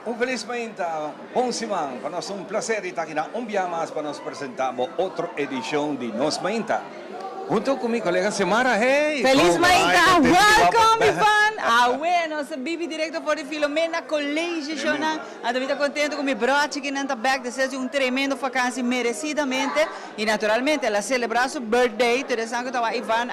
Un feliz mañana, bom simang. Para nós um prazer estar aqui na Umbiamas para nos apresentarmos outra edição de Nos Mañana. Junto com minha colega Semara. Hey! Feliz mañana! Welcome, Ivan! Bueno, sa bibi directo por Filomena College, Jona. Estou contente com meu broche que não está back. Desejo tremendo vacança merecidamente. E naturalmente, ela celebrar seu birthday. Interessante que estava Ivan,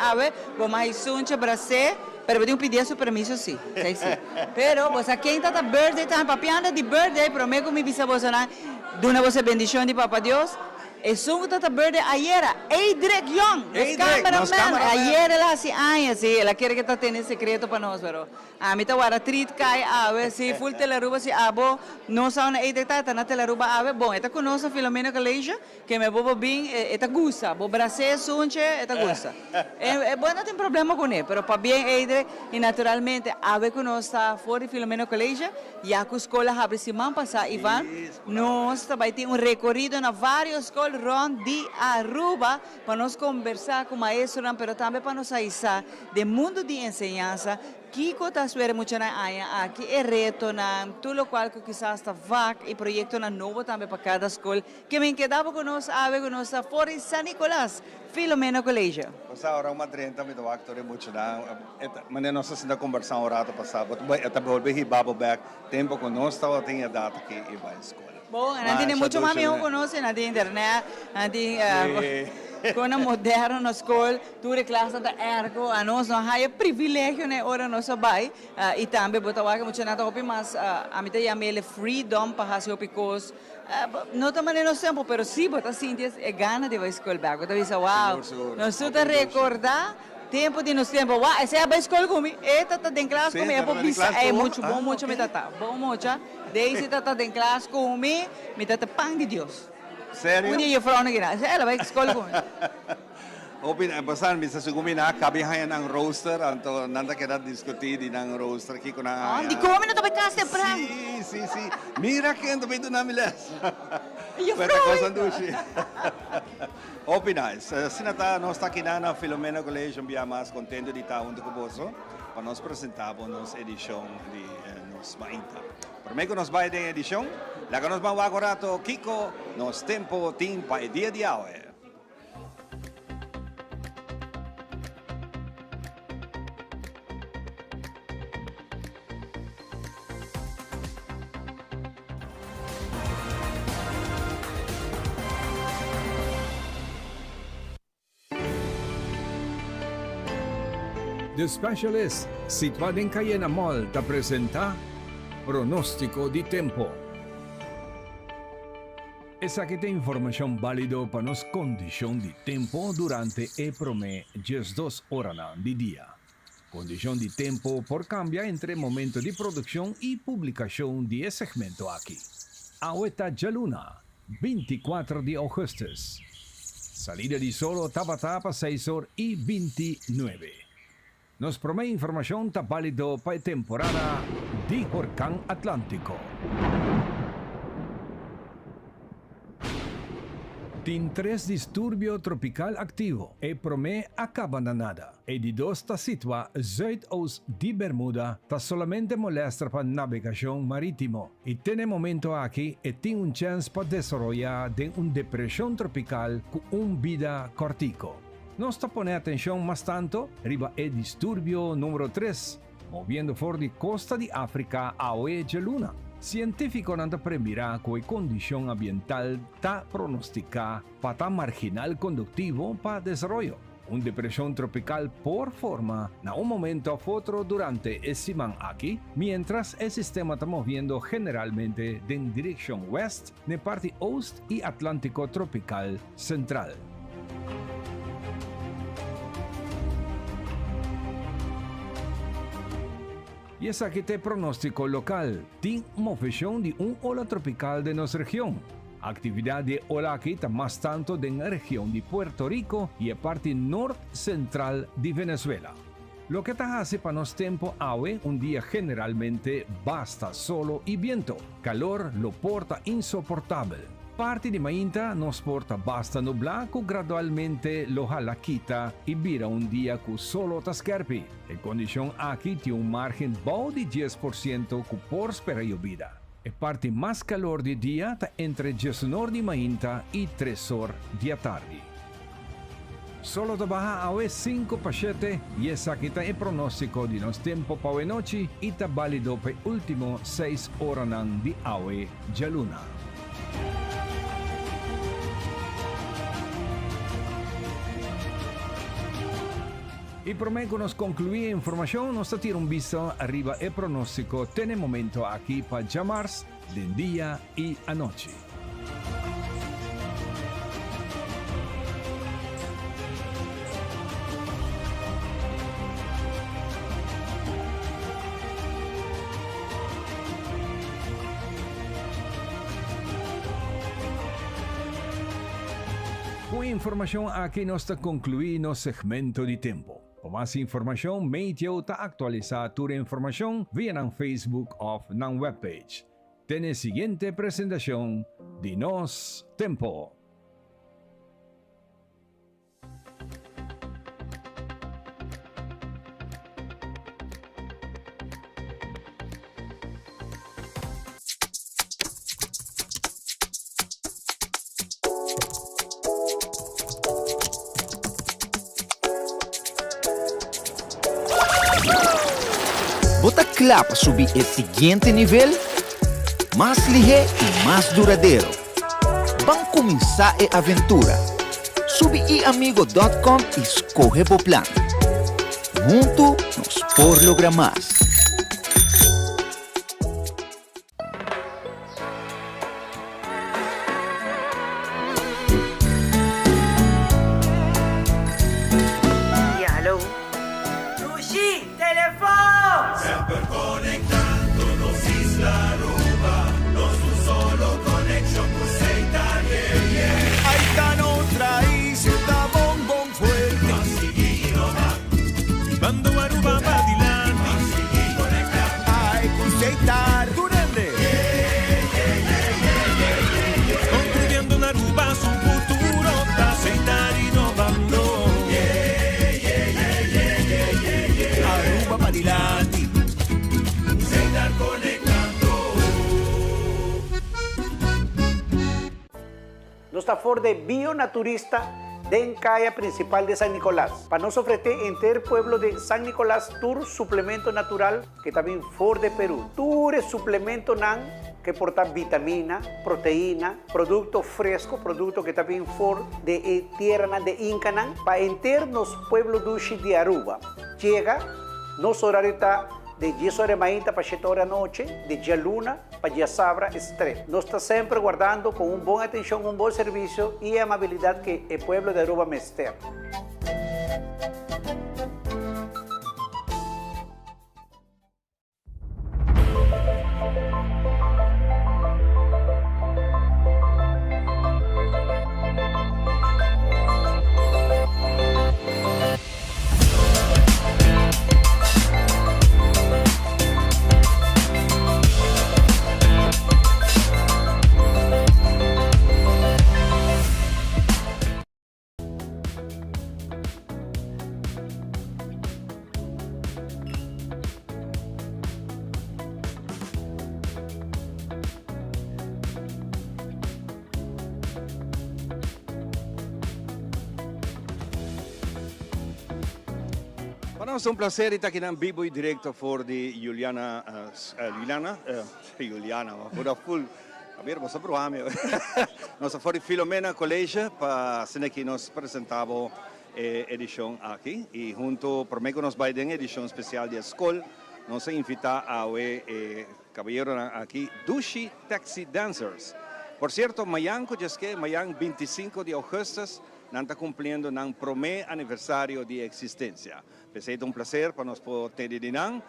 vou mais sunche para você. Pero eu pedir seu permisso, sim. Sí, sí. Pero, você quem está na birthday, está papiando de birthday, prometo que me bisavó, dona você bendição de Papa Deus. E sungo tata birthday ayer, Eidrek Young, nos cameraman. Ayer ela se años, sí, ela quer que está tendo secreto para nós, pero a mim tá agora treat cai ave, se full telaruba se abo, não sabe na Eidrek tá na telaruba ave, bom, eta conosco Filomena College, que me bobo bem, eta gusta, bo brase sunche, eta gusta. É bom, não tem problema com ele, pero para bem Eidrek e naturalmente ave conosco fora Filomena College, e a escola abre semana passada, Ivan, nós vai ter recorrido na várias escolas Ron de Aruba para nós conversar com o maestro, mas também para nos avisar do mundo de ensinança. Kiko está esperando muito na área aqui é reto na tudo o qual que quizás está vac e projeto na novo também para cada escola que me quedava com nós ave com nós fora San Nicolás Filomena College. Passar hora uma 30 minutos actor é muito na mas nós estamos conversando hora passada, até volver e babo back tempo com nós estava tem a data que vai escola. Bom, não tem muito mais eu conheço na internet, com a moderna escola, tudo classe da ergo, a nós não há privilégio né hora nós vai e também botar que muito nada hopi mas a mim tem a mele freedom para fazer hopi cos não também não tempo, pero sim botar sim é gana de vai escola back, botar isso wow, nós tudo recordar tempo de nos tempo, essa é a escola comigo, tá dentro classe comigo, é muito bom, muito me tá, bom muito, desde tá dentro classe comigo, me tá pão de Deus. Sério? Um dia eu falo que ela vai escola comigo. Bastahan bisa sugumina kabihayan ang roaster anto nanda kita diskutir di nang roaster kiko na. Di kami na tapos kasi pram. Sí. Mira que ando vendo na milas. Yo Pwede ko sandushi. Opinais. Sinata nós está aqui na Filomena College Umbiamas contento de estar junto conosco para nós apresentarmos nossa edição de Nos Mañana. Primeiro nos vai de edição, lá que nos vamos agora Kiko nos tempo tim pa dia de hoje. The Specialist, situado en Cayena Mall, te presenta Pronóstico de Tempo. Esa que te información válido para nos condición de tempo durante el promé 12 horas de día. Condición de tempo por cambia entre momento de producción y publicación de ese segmento aquí. Ahorita Jaluna, 24 de agosto. Salida de solo Tabatapa 6 horas y 29. Nos promete información está válido para temporada de Huracán Atlántico. Tin 3 disturbio tropical activo e promete acaba na nada. E de 2 está situa zuidoost de Bermuda, está solamente molesta para navegación marítimo. E tem momento aqui e tem chance para desarrollar de depresión tropical con vida cortico. Nos está poniendo atención más tanto, arriba el disturbio número 3, moviendo por de costa de África a oeste de Luna. Científico nanda premira que la condición ambiental está pronosticada para marginal conductivo para desarrollo. Una depresión tropical por forma en un momento a otro durante el semana aquí, mientras el sistema está moviendo generalmente en dirección oeste, en parte oeste y Atlántico tropical central. Y es aquí el pronóstico local. Tiene movimiento de un ola tropical de nuestra región. Actividad de ola aquí está más tanto en la región de Puerto Rico y la parte norte central de Venezuela. Lo que está hace para nos tiempo hoy, un día generalmente basta solo y viento. Calor lo porta insoportable. Parte de mañana nos porta basta nublado gradualmente lo jala quita y vira un día con solo tascarpi. En condición aquí tiene un margen bajo de 10% que por espera llovida. A parte mais calor de dia está entre 19 de manhã e 3 horas da tarde. Solo trabaja a 5 para 7 e essa aqui está o pronóstico de nosso tempo para a noite e está válido para o último 6 horas de aue de luna. E por me que nos concluir a informação, nos tira um visto arriba o pronóstico. Tem momento aqui para chamar de dia e a noite. Com informação aqui nós está concluir no segmento de tempo. Para mais informação, meio está atualizar toda a informação via na Facebook ou na webpage. Tem a seguinte apresentação de Nos Tempo. Bota claro para subir el siguiente nivel, más ligero y más duradero. Vamos a comenzar a aventura. Sube iamigo.com y escoge tu plan. Juntos nos por lograr más. Nuestra for de bionaturista den calle principal de San Nicolás. Para nos ofrecer enter pueblo de San Nicolás tour suplemento natural que también for de Perú. Tour es suplemento nan que porta vitamina, proteína, producto fresco, producto que también for de tierra de Inca nan. Para enter nos pueblo dushi de Aruba. Llega, nos horario está de 10 horas de mañana para 7 horas de noche, de día luna para día sabra, estrés. Nos está siempre guardando con un buen atención, un buen servicio y amabilidad que el pueblo de Aruba me externa. Para nós é um prazer estar aqui na vivo e direto for de Juliana, por full. A ver, vamos provar, meu. Nós for de Filomena College para ser aqui nós apresentamos edição aqui e junto por meio nós vai ter edição especial de escola. Nós invitamos a caballero aqui Dushi Taxi Dancers. Por cierto, amanhã, amanhã 25 de agosto, não está cumprindo o primeiro aniversário de existência. Pensei que é um prazer para nós poder ter de nang,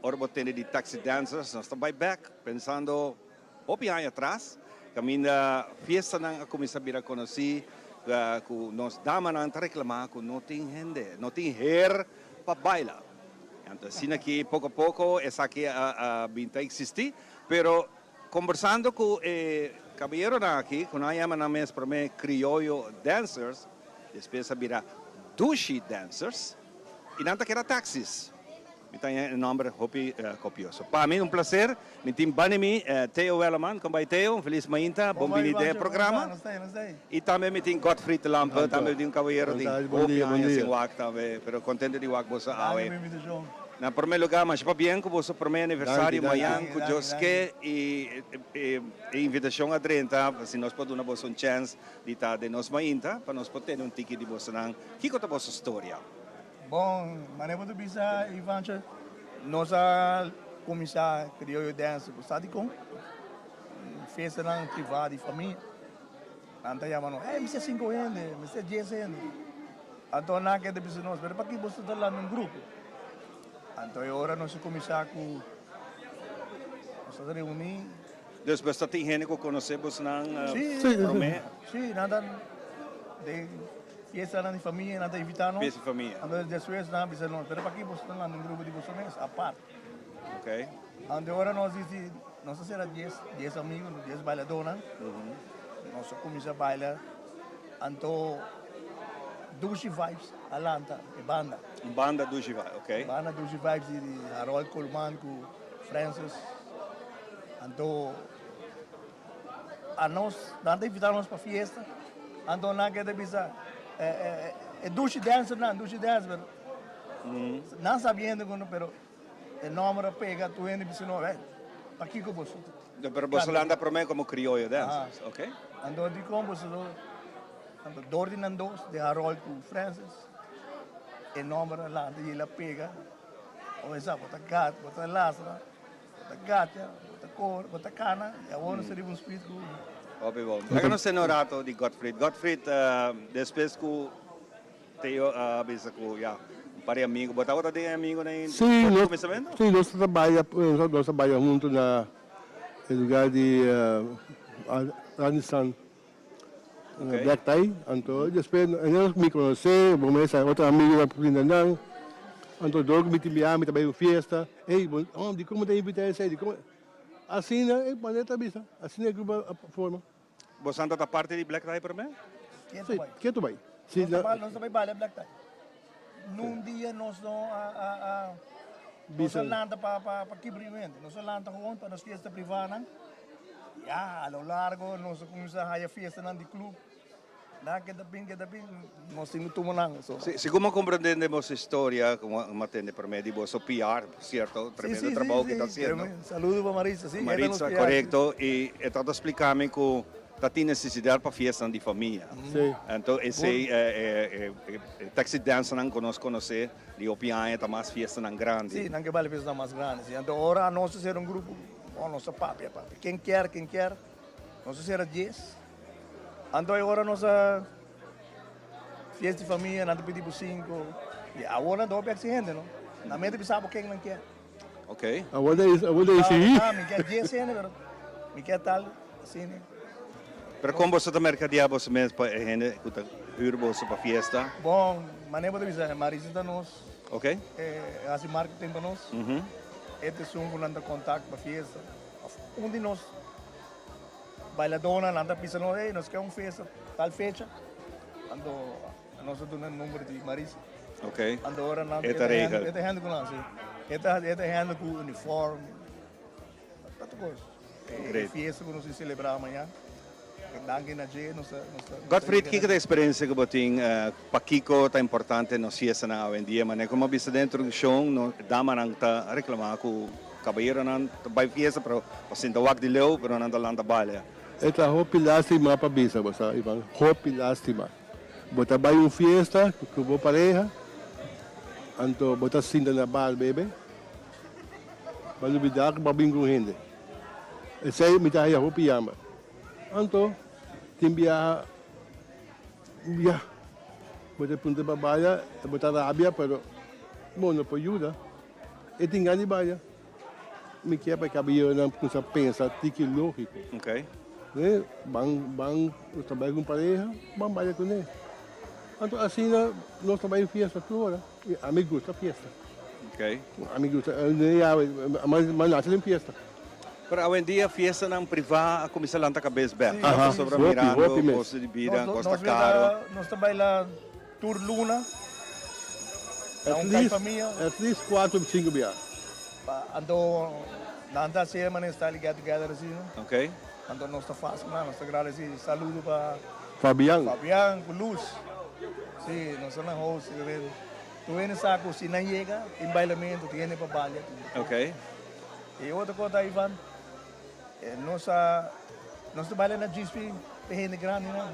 orbo ter de Taxi Dancers, nós estamos back, pensando anos atrás, caminha fiesta nang começar a vir conhecer, que nós damos a reclamar que não tem gente, não tem hair para bailar. Então, assim aqui, pouco a pouco, essa aqui vinda a existir, pero conversando com caballero aqui, que nós chamamos para mim criollo dancers, depois virá Dushi Dancers, e não era taxis. Tem um nome hopi copioso. Para mim, um prazer. Me tem Banimi, Theo Welleman. Como vai, Theo? Feliz manhã. Bom dia do programa. E também me tem Gottfried Lampe. Também tem um cavalheiro de hopi, assim, wak também. Pero contente de wak você awe. Na primeiro lugar, mas para bem que você para meu aniversário amanhã, com Joske e invitação a 30, se nós podemos dar uma chance de estar de nós manhã, para nós poder ter um ticket de você não. Que conta a vossa história? Bom, maneira de bisa Ivancha, nossa comissão criou o dance do Sadicom, festa na privada de família. Anta chamando, me se 5 anos, me se 10 anos. Então na que de bisa nós, mas para que você está lá num grupo? Então agora nós começar com nós reunir. Dus basta tem gente que conhecemos não? Sim, nada de fiesta na família, nada invitar nós. Fiesta família. Então depois nós bisa nós, mas para que você está lá num grupo de vocês a parte. Ok. Então agora nós disse, nós será 10 amigos, 10 bailadores. Nós começamos a bailar. Então Dushi Vibes, Alanta, e banda. Banda Dushi Vibes, ok. Banda Dushi Vibes de Harold Coleman com Francis. Então, a nós, nada invitar-nos para a festa. Então, nada que devia é Dushi Dancer, não, Dushi Dancer. Não sabendo como, mas o nome pega, tu ainda precisa não, para que eu posso? Pero você anda para mim como criollo dancers, ok? Então, de como você Dordi Nandos, de Harold com Francis, e nome lá, e ele pega, ou essa, bota gato, bota lastra, bota gata, bota cor, bota cana, e agora seria um espírito. Óbvio bom. Agora nós temos rato de Gottfried. Gottfried, depois que Theo avisa que um par de amigos, bota outra de amigo nem no começamento? Sim, nós trabalhamos junto na lugar de Ranisan. Okay. Black tie, então depois nós me conhecemos, vamos a outra amiga da Mindanao, então dois me tibiamos, também uma festa, de como tem invitar esse, de como assim é planeta vista, assim é grupo a forma. Você anda da parte de Black Tie para mim? Que tu vai? Sim, nós também bailar Black Tie. Num dia nós não nós landa para quebrimento, nós landa junto para nós festa privada. A lo largo nós começamos a fazer festa de clube. Que bem, nós temos tomado nada. Se como compreendemos a história, como matende para mim, de você PR, certo? Tremendo trabalho que está fazendo. Saludo para Marisa, sim. Marisa, correto. E está explicando que está tem necessidade para festa de família. Então, esse taxi dance não conhecer, de opiar, está mais festa grande. Sim, não que vale festa mais grande. Então, agora nós ser um grupo, nossa papi. Quem quer, nós ser 10. Então agora nossa festa de família, nós pedimos 5. E agora não é gente, não? Na mente sabe quem não quer. Ok. Agora é isso aí. Me quer 10 gente, me quer tal, assim. Pero como você está mercadeando você mesmo para a gente que está urboso para a festa? Bom, maneira de dizer, Marisa está nós. Ok. Assim marketing para nós. Este é um que contato para a festa. De nós bailadona, nada pisando, nós queremos festa, tal fecha. Ando, nós temos o número de Marisa. Ok. Ando agora nós regra. Este com nós, este com uniforme, tanta coisa. Festa que nós celebrar amanhã. Gottfried, que é a experiência que você tem? Para Kiko está importante na fiesta na hoje em dia, mas como você dentro do show, dá uma está reclamar que caballeiro não vai fiesta, pero você não vai de leu, pero não está trabalha. Esta hopi lástima para bisa, você Ivan, hopi lástima. Bota vai fiesta com boa pareja, então bota cinta na bar bebe, mas o bidak babing com gente. Esse aí me dá a hopi yama. Então, timbia, bota punta para baia, bota rabia, pero não pode ajudar. E tinggal di baia. Me quer para cabelo não precisa pensar, tique lógico. Ok. Bang, eu trabalho com pareja, vamos baia com ele. Então assim nós trabalhamos fiesta toda, a mim gosta fiesta. Ok. A mim gosta, mas não tem fiesta. Pero hoje em dia, fiesta não privada, começa a lançar a cabeça aberta. Aham. Sobre mirando, costa de vida, costa caro. Nós trabalhamos Tour Luna, At least 4 ou 5 biar. Ando, nanda semana está ligado together assim, não? Ok? Ando nós está fácil, não? Nós está agradecido assim, saludo para Fabian. Fabián, com Luz. Sim, nós estamos na host, tu vem nessa cozinha, chega, em bailamento, tu vem para balha. Ok? E outra coisa, Ivan, nós trabalhamos na GSP, terreno grande, não?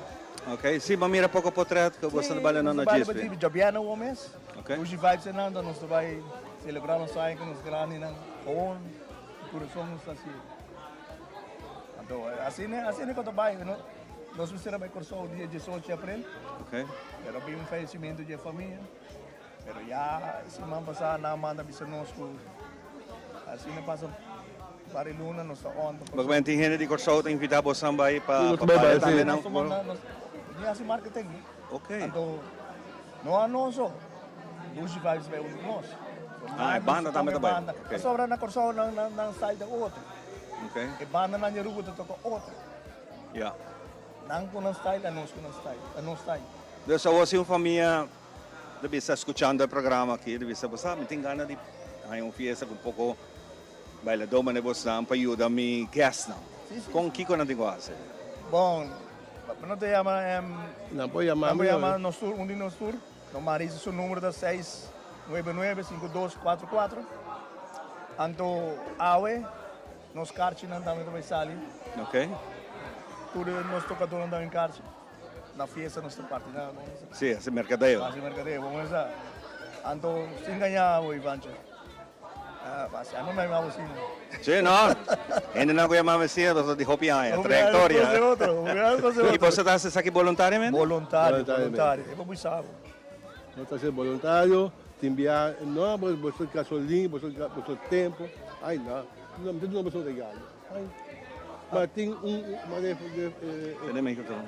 Ok? Sim, mas mira pouco portrait que você trabalha na GSP. Jabiana o mês. Ok? Hoje vai ser nada, nós vai celebrar nosso ano com os grandes, não? Com coração assim. Então, assim é que eu trabalho, não? Nós precisamos vai cursar o dia 18 de abril. Ok? Pero bem falecimento de família. Pero já, semana passada, na manda bisa nós assim não passa para luna, nós está on. Mas tem gente de Corsou que invita você também para Nós também vai, também, sim. não? Nós assim marketing. Ok. Então, não há nós só. Hoje vai ser um de nós. Ah, banda também tá bem. Ok. Sobra na Corsou na side da outra. Ok? E banda na Nherugo da toca outra. Yeah. Não com nós style, nós com nós style. Nós style. Dus zoals een família deve estar escutando o programa aqui, deve estar pensando, tem ganas de hay uma fiesta com um pouco bailador, mas você não para ajudar me guest não. Com Kiko não tem quase. Bom, não te chama, Não pode chamar. não chama nos tour, de nos tour. No Marisa seu número da 699-5244. Anto awe, nos carchi não também sali. Ok? Tudo nos tocador não em carchi. Na fiesta nós parte na. Sim, esse mercadeio. Faz mercadeio, vamos lá. Anto sem ganhar o Ivancho. Mas não me lembro assim. Sim, não. Ainda não conheço mais assim, você de Hopianha, trajectória. E você está aqui voluntariamente? Voluntário. É para buscar. Nós estamos sendo voluntários, te enviar, não, você gasolina, você tempo. Ai, não você legal. Mas tem Tem microfone.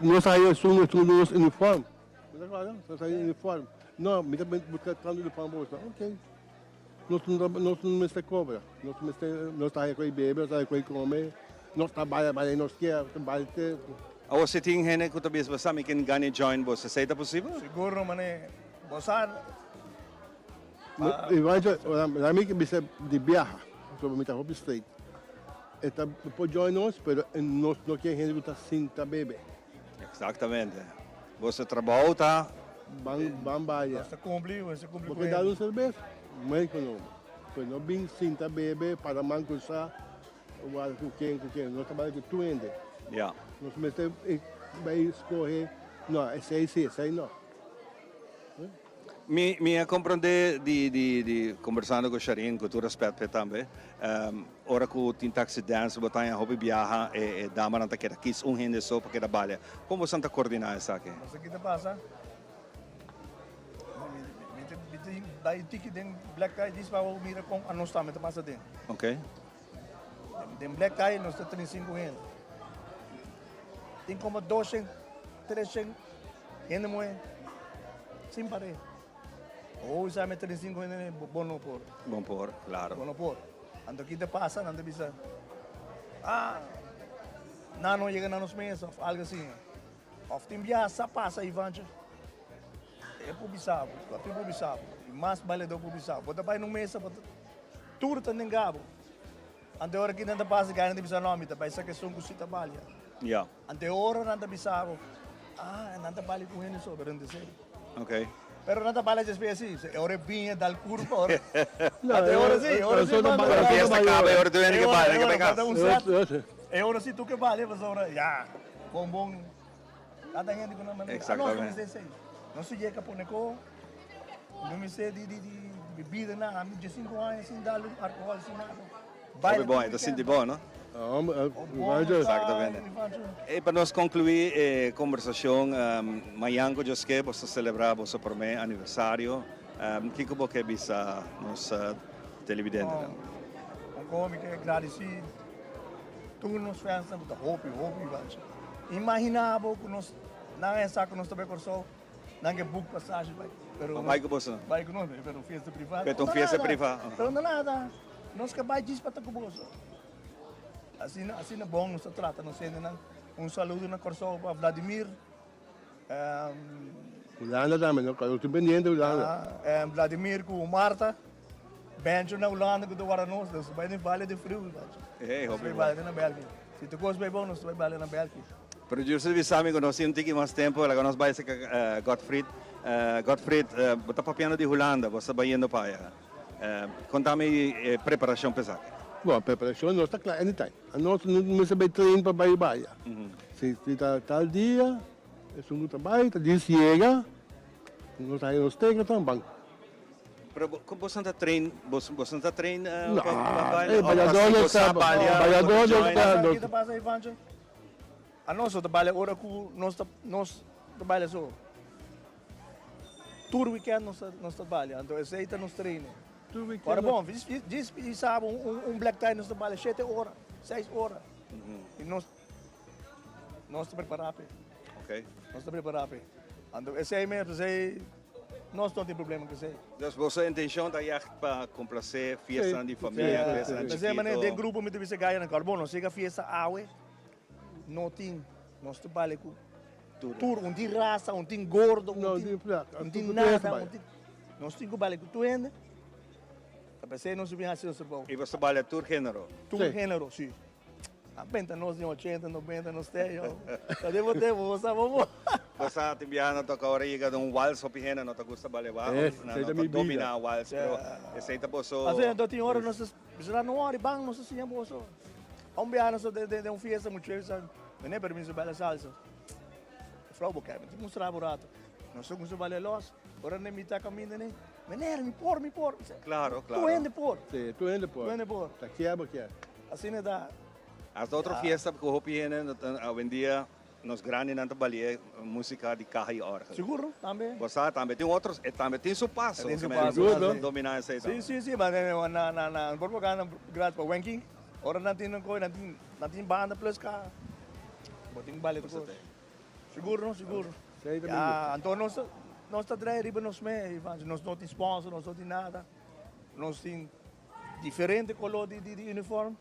nós saímos nos uniforme. Nós saímos uniforme. Não, me dá buscando uniforme para ok. Nós não me cobra. Nós estamos com bebê, nós estamos com comer. Nós trabalhamos, nós queremos tempo. Ou você tem gente que talvez você me quer ganhar join você, seria possível? Seguro, mané. Bosan. Eu a mim que você de viaja, sobre me Hope State. Está pode join nós, mas nós não queremos gente que está sem bebê. Exatamente. Você trabalha, tá? Bambaia. Você cumpriu com Porque dá um cerveja, mais econômico. Pois não bem sem bebê para mancuçar o que nós trabalhamos de tuende. Yeah. Nós vai escorrer, não, esse aí não. Me compreender de conversando com o Sharin, com todo respeito também. Ora que o taxi dance, botar em hobby viaja e dá uma nota que era quis gente só para que trabalha. Como você está coordenando isso aqui? Você que te passa? Daí ticket den Black Tie diz para o mira com a nós também te passa dentro. Ok? Den Black Tie nós te 35 gente. Tem como 200, 300 gente moe. Sem parar. Ou já me 35 gente bom por. Bom por, claro. Bom por. Ando aqui te passa, não te bisa. Não chega nos meses, algo assim. Of tem viaja passa Ivancho. É publicado, é publicado. E mais bailador publicado. Bota vai no mês, tudo tá nengabo. Ante hora que não passa, ganha de bisa nome, tá vai essa questão que se trabalha. Yeah. Ante hora não bisa, não trabalha com ele só, pero não sei. Ok. Pero não trabalha de espécie, hora vinha dal curva, hora. Ante hora sim, Pero fiesta acaba, ahora tú vienes que vale, que vengas. É hora se tu que vale, mas hora, já, bom. Cada gente com uma maneira. Exatamente. Não se chega por neco, não me sei de bebida nada, de 5 anos sem dar álcool, sem nada. Vai bom, é assim de bom, não? Exatamente. E para nós concluir a conversação, amanhã que eu que você celebrar o seu primeiro aniversário, que que você bisa nos televidentes? Como que agradecer todos os fãs da Hope, imaginava que nós não é só que nós também corremos. Não é book passagem, vai com você? Vai com nós, pero fiesta privada. Pero fiesta privada. Pero nada, nós que vai disso para com você. Assim é bom, nos trata, nós ainda um saludo na Corsol para Vladimir, Holanda também, não? Eu estou pendiente de Holanda. Vladimir com Marta, Benjo na Holanda que do Guaranos, nós vai no Vale de Frio. Hey, Nós hope vai na Bélgica. Se tu gosta bem bom, nós vai na Bélgica. Producer Visami, conheci um tiki mais tempo, ela nós vai ser Gottfried. Gottfried, você está piano de Holanda, você vai indo para aí. Conta-me preparação pesada. Bom, a preparação não está clara, anytime. Nós não sabemos treinar para Bahia. Se está tal dia, é um trabalho, dia chega, nós aí nos temos também. Pero como você está trein, você está trein, Não, Valladolid está, Valladolid está. Kita passa aí, Vancho. A nós trabalha agora com nós trabalha só. Todo weekend nós trabalha, então esse aí está nos treina. Ora bom, diz sabe black tie nós trabalha 7 horas, 6 horas. E nós te preparamos. Ok. Nós te preparamos. Então esse aí mesmo, nós não temos problema com isso aí. Dus você intenção da para complacer fiesta de família, fiesta de chiquito. Mas de grupo me deve ganhar na carbono, chega fiesta awe, não tem, nós trabalha com tudo, um tem raça, um tem gordo, um tem nada, nós temos que trabalhar com tu ainda. Você não subir assim, e você trabalha todo gênero? Todo gênero, sim. A penta nós em 80, 90, nós temos. Cadê você? Você vamos. Você tem viajado toca hora e chega um waltz op hena, não te gusta balevar, não domina o waltz, pero esse aí tá posso. Assim, então tem hora nós já não hora bang nós assim posso. Um viagem de fiesta muito vezes, não é permisso bela salsa. Frau boca, me mostrar burato. Nós só gusto bale los, agora nem me tá caminhando nem. Menino, me por. Claro. Tu ende por. Sim, tu ende por. Tu ende por. Tá aqui é porque. Assim não dá. As outra fiesta que hopi hena, hoje em dia nós grandes não trabalhamos música de carro e hora. Seguro, também. Você também tem outros, também tem seu passo. Tem seu passo, dominar esse aí. Sim, mas na propaganda grátis para Wenking, ora não tem banda plus cá. Botem bale tudo. Seguro. Então nós está atrás riba nós nós não tem sponsor, nós não tem nada. Nós tem diferente color de uniforme.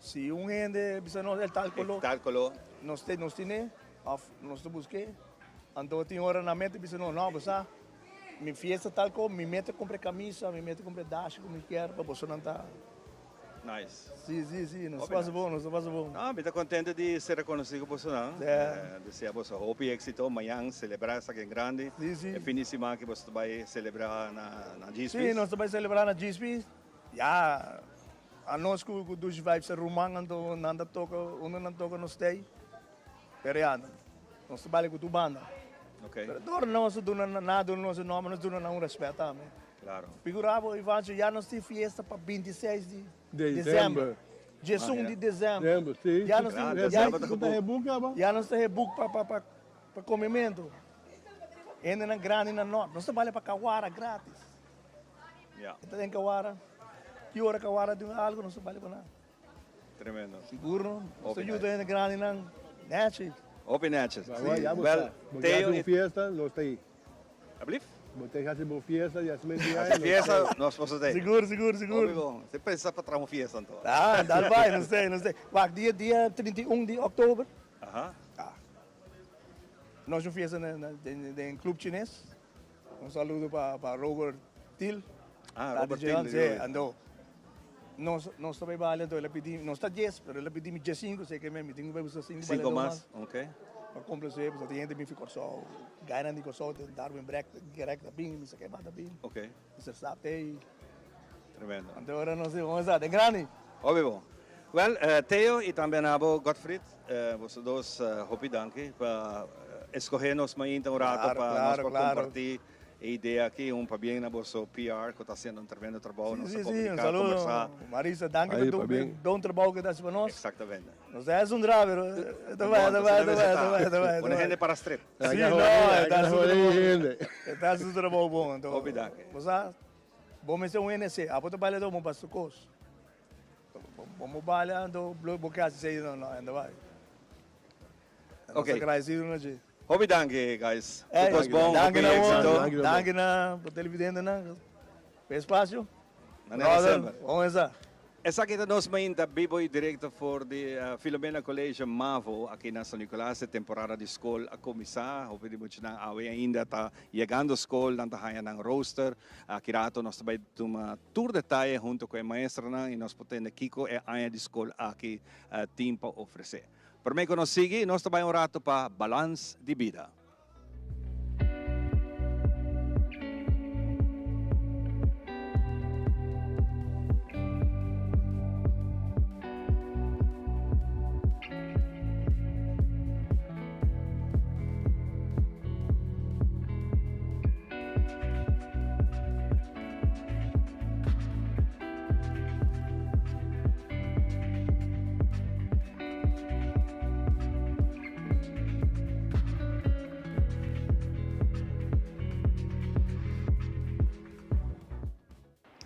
Se rende, bisa nós tal color. Nós temos, nós busquei. Então tem hora na mente, bisa não, você, minha fiesta tal como, me mete comprar camisa, me mete comprar dash, como eu quero, para você não estar. Nice. Sim, nós faz bom. Ah, me está contente de ser reconhecido por você, não? Desejo você hope êxito, amanhã celebrar essa que é grande. Sim. É finíssima que você vai celebrar na GSP. Sim, nós vamos celebrar na GSP. A nós que dos vibes rumang não toca no stay. Pero nós trabalhamos com a banda. Ok. Pero agora nós não nada no nosso nome, nós não respeitamos. Claro. Figurava, Ivan, já nós temos fiesta para 26 de dezembro. Dia 1 de dezembro. Sim. Já nós temos rebook para comimento. Ainda na grande na norte. Nós trabalhamos para Kawara grátis. Então tem Kawara. Que hora Kawara tem algo, não trabalha para nada. Tremendo. Seguro. Nós ajuda ainda grande na Natchez. Open Natchez. Well, Teo fiesta, nós tem. Ablif? Botei já boa fiesta, já se fiesta, nós vamos ter. Seguro. Você pensa para trazer uma fiesta então? Dá vai, não sei. Vai, dia 31 de outubro. Nós uma fiesta em clube chinês. Saludo para Robert Till. Robert Till. Andou. Nós trabalhamos, então ele pediu, nós está 10, mas ele pediu 5, sei que mesmo, tenho que usar 5 mais, ok. Para complacer, porque tem gente que ficou só, ganhando de coisa, Darwin Breck, direct da BIM, me sei da BIM. Ok. Você sabe aí. Tremendo. Então agora nós vamos lá, é grande. Óbvio. Well, Teo e também Abo Gottfried, vocês dois, hopi danke para escolher-nos mais então rato para compartilhar a ideia aqui, para bem na vosso PR, que está sendo um tremendo trabalho, nós comunicar, conversar. Marisa, danke por um trabalho que está para nós. Exatamente. Nós é driver. Vai. Uma gente para a street. Sim, não, está um trabalho bom. Hopi danke. Vamos ser NC, a outra trabalhador vamos para Socorros. Vamos trabalhar, vamos sei não vai. Ok. Agradecido, não é? Hopi danke, guys. Tudo was bom, danke na televidente, na espaço. Vamos lá. Essa aqui nós ainda biboy direto for de Filomena College Mavo aqui na São Nicolás, temporada de escola a começar. O pedimos na awe ainda está chegando a escola, não está ng roster. Kirato nós também uma tour de taia junto com a maestra e nós podemos Kiko e a de escola aqui team para oferecer. Para mim que nós sigue, nós também rato para balance de vida.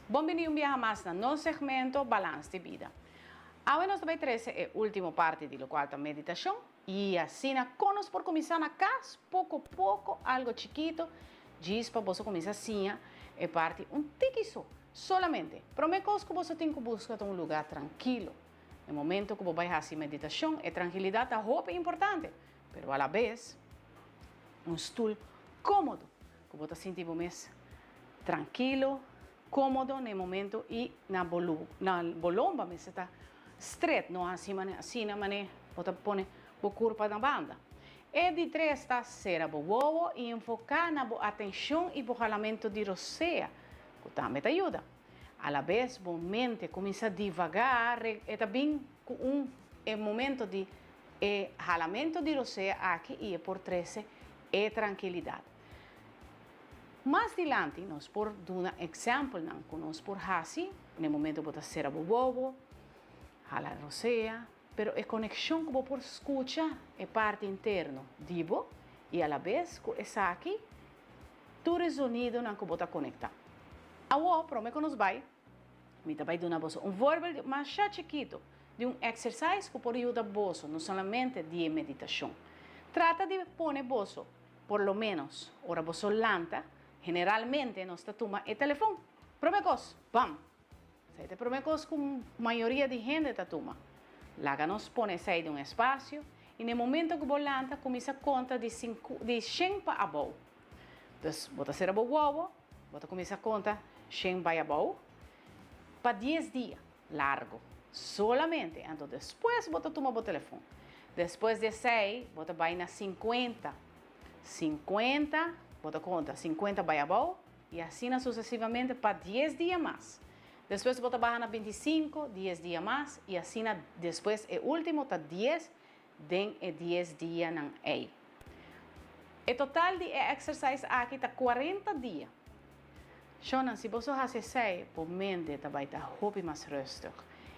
Bom-vindo um dia mais no segmento Balance de Vida. Agora nós também trazemos a última parte do qual é a meditação e assim, conosco por começar na casa, pouco a pouco, algo chiquito, diz para você começar assim, é parte tique só, solamente. Prometo que você tem que buscar um lugar tranquilo. No momento que você vai fazer meditação, a tranquilidade é importante, mas à vez, stool cômodo, que você sentir mais tranquilo, cômodo no momento e na bolomba mas está estreito, não assim na maneira você põe o corpo na banda. E de três está ser a bobo e enfocar na atenção e o ralamento de roceia, que também te ajuda. A la vez, a mente começa devagar, e também momento de ralamento de roceia aqui e por trás é tranquilidade. Mais adiante, nós por dar um exemplo, nós por assim, no momento que você será bobo, a roceia, mas a conexão que você por escuta é parte interna de você e a la vez que essa aqui, todo o sonido que você conecta. Agora, prometo que nós vai dar um verbo mais chiquito de um exercício que pode ajudar você, não somente de meditação. Trata de pôr você, por lo menos, ora você lenta. Generalmente nós tomamos o telefone, promecos, bam. Se te promecos com a maioria de gente toma. Lá nós põe sair de um espaço e no momento que volanta começa a conta de 100 para abaixo. Então, você será bobo, você começa a conta 100 para abaixo para 10 dias, largo, solamente. Então depois você toma o telefone. Depois de 6, você vai na 50. 50 você conta 50 vai abaixo e assim sucessivamente para 10 dias mais. Depois você vai na 25, 10 dias mais e assim depois o último está 10, den 10 dias não é. O total de exercício aqui está 40 dias. Então, se você faz isso, a mente vai estar muito mais rustig.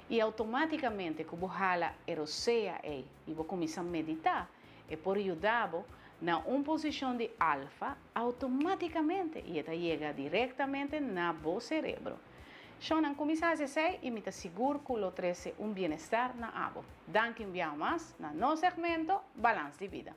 E automaticamente, quando você jala a roceia e você começa a meditar, é por ajudar na uma posição de alfa, automaticamente, e ela chega diretamente na seu cérebro. Então, começar a fazer e me seguro que lo trece um bem-estar na água. Danke um dia mais no nosso segmento Balance de Vida.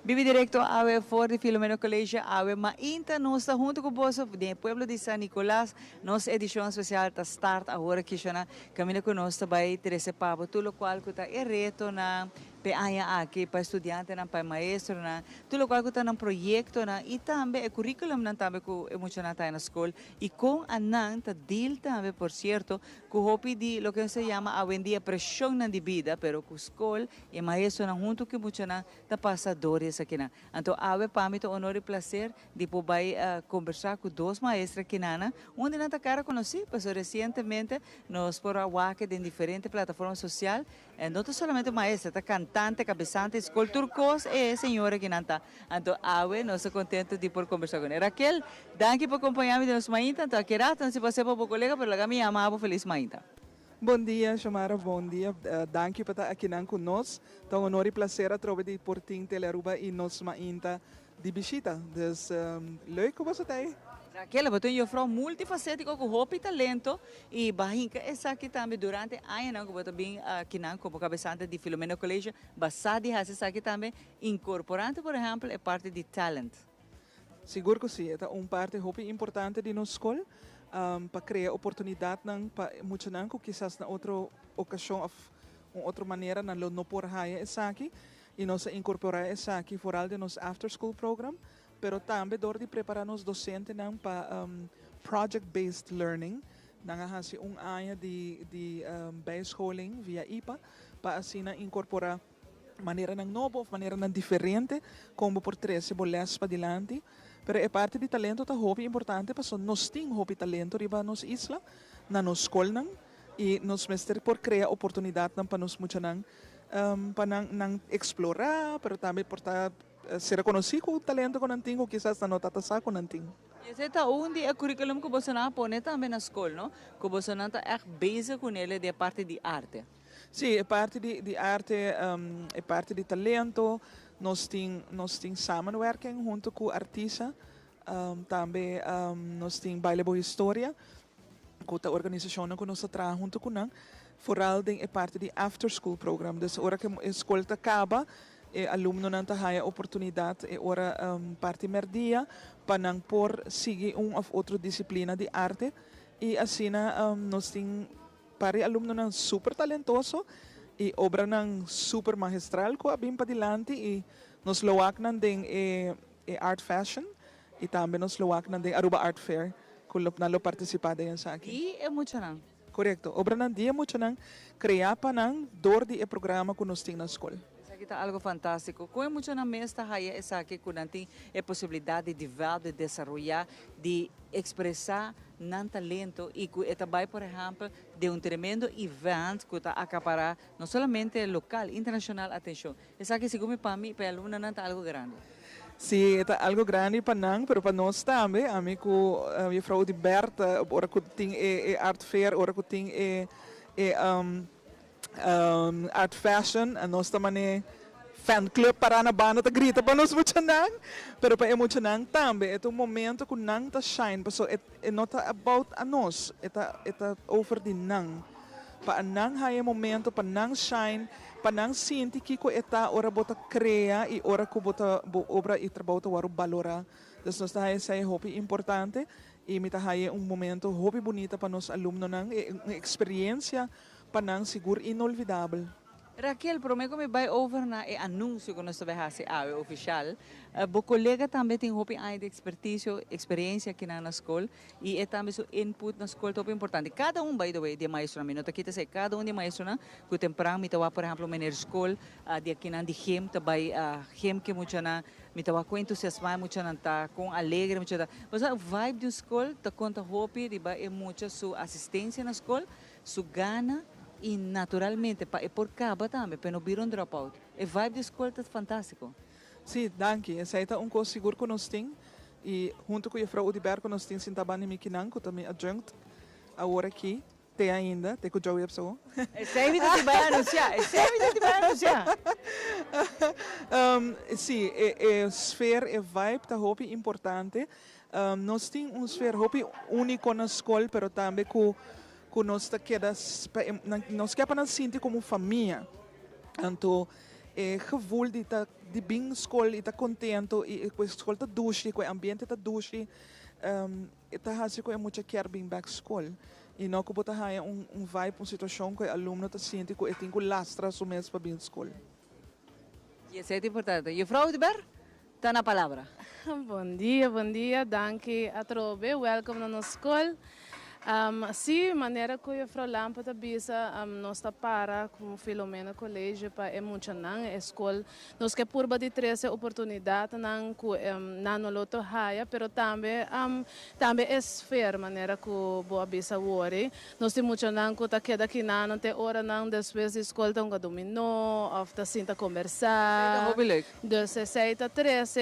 Vive directo a for de Filomena College, mas ainda nós está junto com você, do pueblo de San Nicolás, nossa edição especial está start agora que já caminha conosco vai ter esse papo, tudo o qual que está reto na PAIA aqui para estudante, para maestro, tudo o qual que está num projeto e também o currículo também que é muito na escola e com a está deal também, por certo, que hopi de lo que se chama a vendia pressão na vida, pero com escola e maestro junto que muito na está passadores aqui na. Então, ave para mim honor e prazer de poder conversar com dois maestras aqui na, onde não está cara conheci, mas recentemente nós por a que em diferentes plataformas sociais, não solamente maestra, está cantando importante, cabeçante, escola turcos, e senhora que não está. Então, awe, nós estamos contentos de por conversar com ela. Raquel, danke por acompanhar-me nos mainta. Então, aqui então, se você for colega, por lá me amava feliz mainta. Bom dia, Chamara, bom dia. Danke por estar aqui conosco. Então, honor e prazer a trobe de Porting Telearuba e nos mainta de visita. Dus, leuk que você está aí. Raquel, você é uma vrouw multifacética com roupa e talento e barrinca essa aqui também durante anos não você bem aqui não como cabeçante de Filomena College, basado essa aqui também incorporando, por exemplo, é parte de talent. Seguro que sim, é uma parte roupa importante de nossa escola para criar oportunidade para muitos não que quizás na outra ocasião ou uma outra maneira não por raia essa aqui e nós incorporar essa aqui fora de nosso after school program. Pero também door de preparar os docentes para project-based learning, nang hasi ano de bijscholing via IPA, para assim incorporar maneira nang novo, maneira nang diferente, como por três bolas para dilante. Pero é parte de talento tá hobby importante, para nós tem hobby talento riba nos isla, na nos escola nang e nos mestre por criar oportunidade nang para nos mucha nang para nang explorar, pero também por ser reconhecido com o talento que não tem, ou quizás não está com não tem. Esse é onde o currículo que você não põe também na escola, não? Que você não está bezig com ele de parte de arte. Sim, é parte de arte, é parte de talento. Nós temos samenwerking junto com artistas. Também nós temos baile boa história, com a organização que nós trabalhamos junto com nós. Vooral é parte de after school program. Dus hora que a escola acaba, aluno não tem a oportunidade e ora parte merdia para não por seguir ou outra disciplina de arte e assim nós tem para aluno não super talentoso e obra não super magistral que bem para dilante e nos loak não tem art fashion e também nos loak não tem Aruba Art Fair que não participar dessa aqui. E é muito não. Correto. Obra não dia muito não criar para não dor de programa que nós temos na escola. Isso é algo fantástico. Como muito na mesa aí essa aqui que não tem a possibilidade de ver, de desenvolver, de expressar não talento e que também, por exemplo, de tremendo evento que está acaparar não somente local, internacional atenção. Isso aqui segundo para mim, para aluno não é algo grande. Sim, é algo grande para nós, mas para nós também. A mim, a minha frau de Berta, ora que tem art fair, ora que tem art fashion, a nós também fan club para na banda tá grita para nós muito nang, pero para muito nang também é um momento que nang tá shine, so é not about a nós, é over de nang. Para nang hay momento para nang shine, para nang sinti que ko eta ora bota crea e ora ko bota obra e trabalho waru valora. Dus nós tá essa hobby importante e me tá hay momento hobby bonita para nós aluno nang uma experiência para nang seguro inolvidável. Raquel, prometo que vai over na anúncio que nós vamos fazer oficial. O colega também tem hobby de experiência aqui na escola e também seu input na escola é importante. Cada by the way, de maestro, não está aqui dizer cada de maestro na que temprano me tawa por exemplo na escola de aqui na de hem também hem que muito na me tawa com entusiasmo muito na tá com alegre muito da. Mas a vibe da escola tá conta hobby de é muito sua assistência na escola, sua gana e naturalmente por cabo também, para não vir dropout. A vibe da escola é fantástico. Sim, danke. Essa é uma coisa segura que nós temos e junto com a Frau Udibergo nós temos Sintaban e Mikinang, que também adjunct agora aqui, tem ainda, tem com o Joey Epso. Esse é evidente que vai anunciar, Sim, a esfera, a vibe da hobby importante. Nós temos uma esfera hobby única na escola, mas também com nós queremos sentir como família. Então, é gevoel de bem escola e tá contento e a escola tá duche, o ambiente tá duche, tá assim que é muito quer bem back escola e não como tá aí vibe, uma situação que o aluno tá sente que tem que lastra o mês para bem escola. E isso é importante. E Frau Udiber, está na palavra. Bom dia, danke a trobe, welcome na nossa escola. Sim, maneira que eu falo lâmpada bisa, nós está para com Filomena Colégio para muito não escola, nós que por de 13 oportunidade não com não loto raia, pero também é esfera maneira que boa bisa worry, nós temos muito não que tá queda aqui não tem hora não depois de escola tão que dominó, ou tá sinta conversar, de 6 a 13,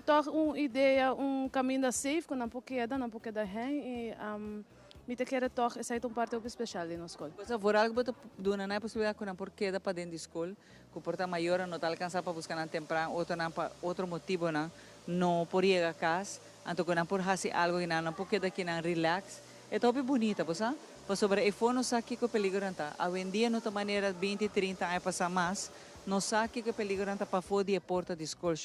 toch ideia caminho safe que não porque da hein e Mita quer toch, essa é um parte especial de nossa escola. Você for algo que dona na possibilidade que não porque da para dentro de escola, que porta maior não está alcançar para buscar na temprano, outro motivo não por ir a casa, então que não por fazer algo que não porque daqui não relax, é top bonita, você? Para sobre o fono sabe que peligro não está. Hoje em dia não tem maneira 20, 30 anos passar mais. Não sabe que peligro não está para fora da porta de escola,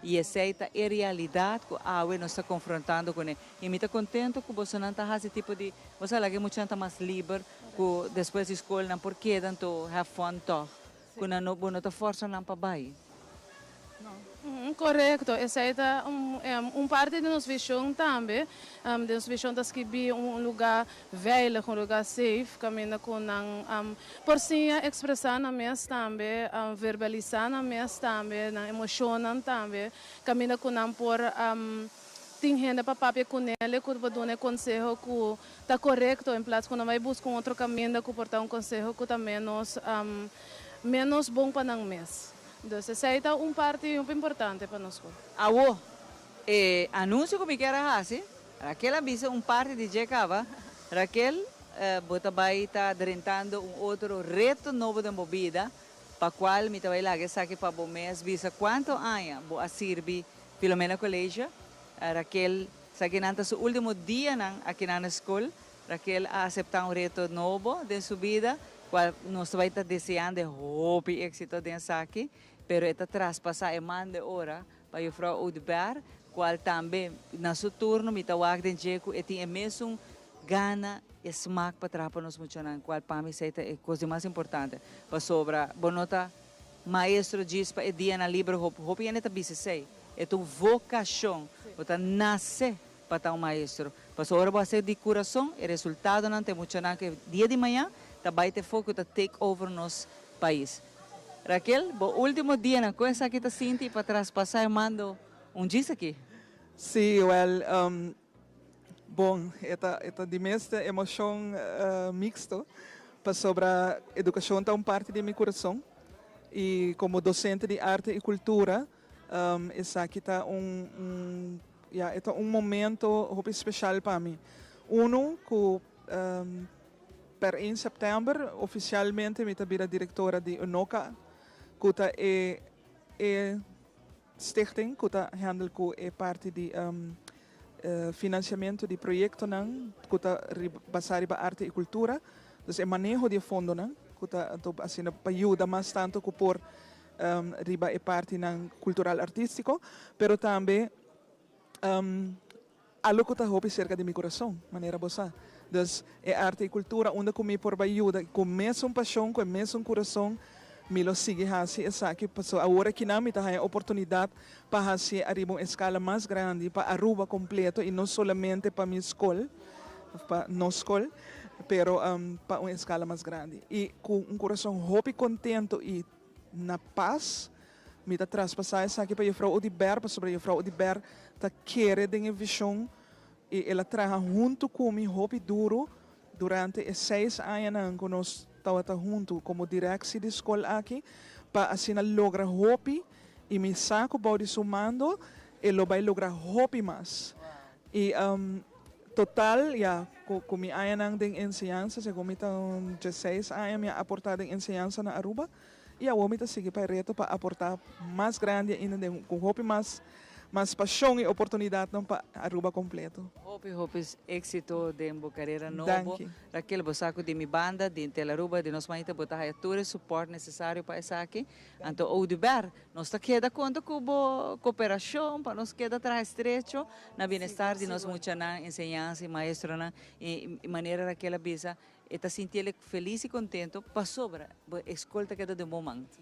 e essa é a realidade que a nós está confrontando com ele. E me está contente que você não está esse tipo de, você lá que muito mais livre, que depois da escola não porque tanto have fun toch, que não está força não para baixo. Correto, essa é parte de nossa visão também, de nossa visão das que vi lugar velho, um lugar safe, caminha com por sim expressar na mesa também, verbalizar na mesa também, na emocionar também, caminha com por tem gente para papai com ele, que vai dar conselho que está correto, em place quando vai buscar outro caminho, que portar conselho que está menos bom para não mesa. Então, essa é parte importante para nós. Awo, anúncio que me quero fazer, Raquel avisa parte de Jecava, Raquel vai estar adelantando outro reto novo de movida, para qual me vai lá que saque para o mês, visa quanto anos vou servir Filomena Colégio, Raquel saque nanta seu último dia aqui na escola, Raquel aceitar reto novo de sua vida, qual nós vai estar desejando hope e êxito dentro aqui. Pero esta traspassa é mais de hora para eu falar o deber, qual também na seu turno me tawag den jeco e tem mesmo gana e smaak para trapar nos funcionar, qual para mim é a coisa mais importante. Para sobra, bonota maestro diz para dia na livre hope é neta bisesei, é tua vocação, você nasce para estar maestro. Para sobra você de coração, e resultado não tem muito que dia de manhã também tem foco para take over nos país. Raquel, o último dia na coisa que está sentindo para traspasar e mando diz aqui? Sim, bom, esta de mestre emoção mixto, para sobre a educação está parte de meu coração e como docente de arte e cultura, essa aqui está um momento especial para mim. Que per 1 setembro oficialmente me está a diretora de UNOCA, que é stichting, que handel com é parte de financiamento de projeto não, que está basado para arte e cultura, então é manejo de fundo não, que está assim para ajudar mais tanto que por riba é parte não cultural artístico, pero também algo que está hobby cerca de meu coração, maneira boa. Então é arte e cultura onde comi por ajuda, com mesmo paixão, com mesmo coração. Me lo sigue assim, essa que passou agora que não me dá a oportunidade para fazer arriba uma escala mais grande, para Aruba completo e não somente para minha escola, para nossa escola, pero para uma escala mais grande. E com coração hope contente e na paz, me dá traspassar essa aqui para eu falar o de ber, para sobre eu falar o de ber, tá querer de visão e ela trabalha junto com me hope duro durante 6 anos que nós estava junto como direção de escola aqui para assim lograr hope e me saco body sumando e lo vai lograr hope mais e total com minha anos de ensinança segundo me 16 anos me aportar de ensinança na Aruba e eu me seguir para reto para aportar mais grande ainda com hope mais paixão e oportunidade não para Aruba completo. Hope êxito de uma carreira nova. Raquel, você de minha banda, de Aruba, de nós maíta, botar a todo o suporte necessário para essa aqui. Então, o dever, nós está queda conta com a cooperação, para nós queda atrás estrecho, na bem-estar de nós muita ensinança e maestro, e maneira Raquel avisa, está sentindo feliz e contente, para sobra, a escola queda de momento.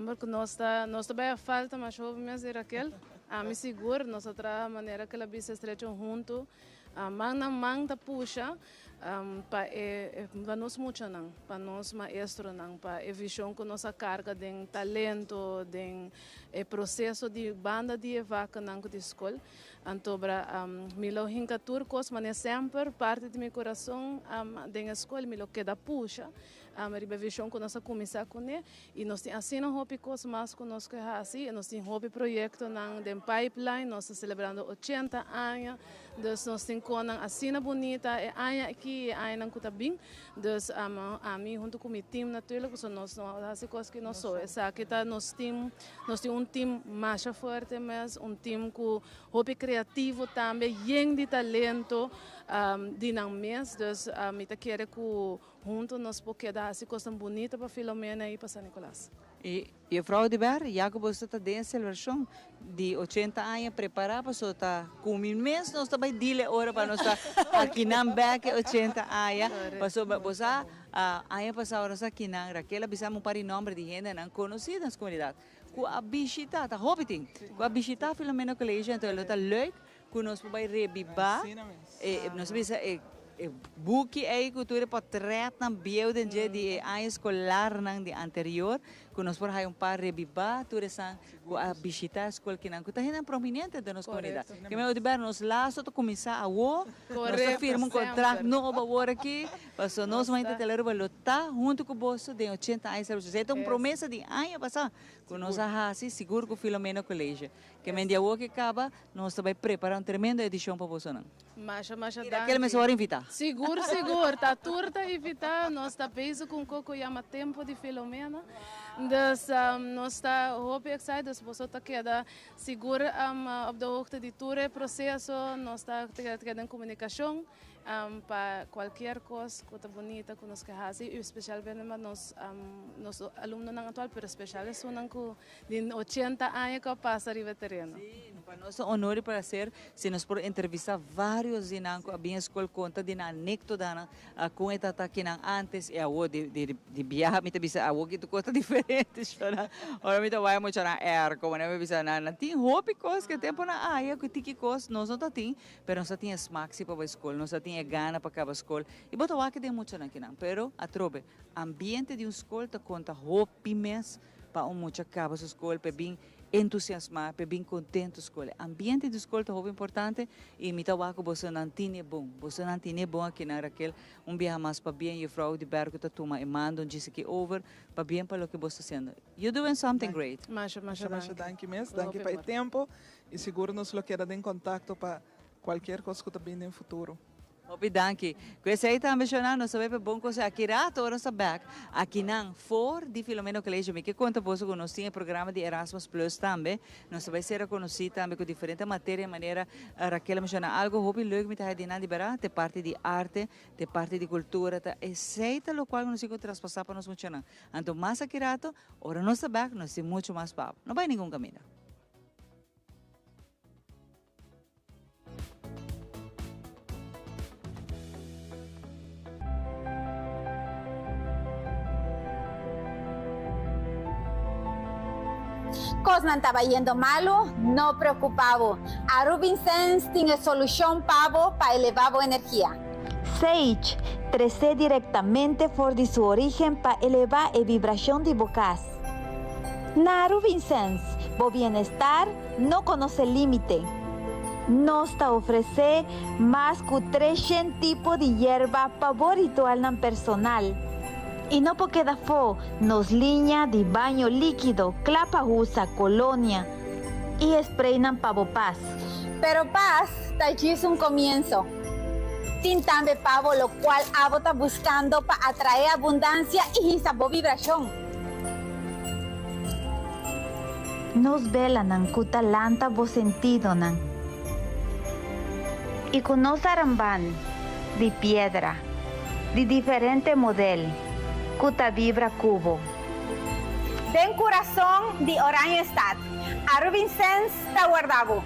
Porque nós também a falta, mas eu me Raquel. Me seguro, nós outra maneira que ela bisa estrecho junto, mang ta puxa pa nos mucho nang pa nos maestro nang pa visão com nossa carga de talento de processo de banda de vaca nang de escola antobra milo hinka turcos mas sempre parte de meu coração de escola milo queda puxa riba visão com nossa comissão com né e nós tem assim um hobby cos mais conosco assim nós tem hobby projeto nang de pipeline nós celebrando 80 anos nós tem conan assim bonita e aia aqui aia nang kutabing dus mim junto com o time natuurlijk so nós assim coisas que nós sou essa que tá nós tem time mais forte mas time com hobby criativo também de talento de nang mês dus me tá querer que junto nós porque dá assim coisa bonita para Filomena e para San Nicolás. E Frau de Ber, Jacobo está dentro da celebração de 80 anos preparada para só tá com um mês nós também dile hora para nós aqui na back 80 anos para só você ano passado nós aqui na Raquel bisamos para nome de gente não conhecida nas comunidades. Com a visita tá hobby com a visita Filomena Colégio então ela tá leuk com nós vai revivar nós bisa buki aí cultura portrait na building de ano escolar nang de anterior que nós por aí par revivar tudo essa a visitar escola que não que tá prominente da nossa comunidade que meu de ber nos lá só to começar a nós firma contrato novo agora aqui passou nós vai ter ler lutar junto com o bolso de 80 anos você tem promessa de ano passar com nós assim seguro com Filomena Colégio que men dia que acaba nós também preparar tremenda edição para você não Masha aquele mês hora invitar seguro tá turta invitar nós tá peso com coco chama tempo de Filomena dus nós está hope excited você tá queda seguro op de hoogte de todo processo nós está queda em comunicação para qualquer coisa que tá bonita que nós quer fazer e especialmente nós alunos não atual pero especial são não de 80 anos que passa riba terreno para nós honor para ser se nós por entrevistar vários dinanco a bem escola conta de na anecdota com eta aqui antes e a de viajar me bisa a que tu conta diferente chora ora me vai muito na como não me bisa na tem hope coisa que tempo na área que tiki coisa nós não tem pero nós tem smaxi para a escola nós tem gana para cada escola e botou aqui tem muito na não pero a trobe ambiente de escola te conta hope mes para muito cada escola para bem entusiasmado, bem contente escola. Ambiente de escola é muito importante e me tawa ko você não tinha bom. Você não tinha bom aqui na Raquel. Viaja mais para bem e Frau de Bergo tá toma e manda disse que over para bem para o que você fazendo. You doing something great. Masha, danke mes, danke para o tempo e seguro nos lo queda em contato para qualquer coisa que tá bem no futuro. Opi danke. Questa aí também mencionando, sabe bom coisa aqui rato ora sa back. Aqui não for de Filomena Colégio, me que conta posso que nós tinha programa de Erasmus Plus também. Nós vai ser conhecido também com diferente matéria, maneira Raquel menciona algo hobby leuk me tá de nada liberar, de parte de arte, de parte de cultura, tá aceita lo qual nós consigo traspassar para nós mencionar. Então mais aqui rato, ora nós sa back, nós tem muito mais papo. Não vai nenhum caminho. Cosas não estava yendo malo, não preocupava. A Rubin Sense tinha solução para elevar a energia. Sage trece diretamente por de su origen para elevar a vibración de bocas. Na Rubin Sense, o bienestar no conoce límite. Nos te ofrece más que 300 tipos de hierba para ritual personal. Y no porque da fo, nos línea de baño líquido, clapa usa, colonia y spray nan pavo paz. Pero paz, allí es un comienzo. Tintambe pavo, lo cual Abo está buscando para atraer abundancia y sabor vibración. Nos vela nan kuta lanta bo sentido nan. Y con nos aramban de piedra, de diferente modelo. Kuta vibra cubo. Den corazón de Orange Stad. A Rubin Sense está guardado.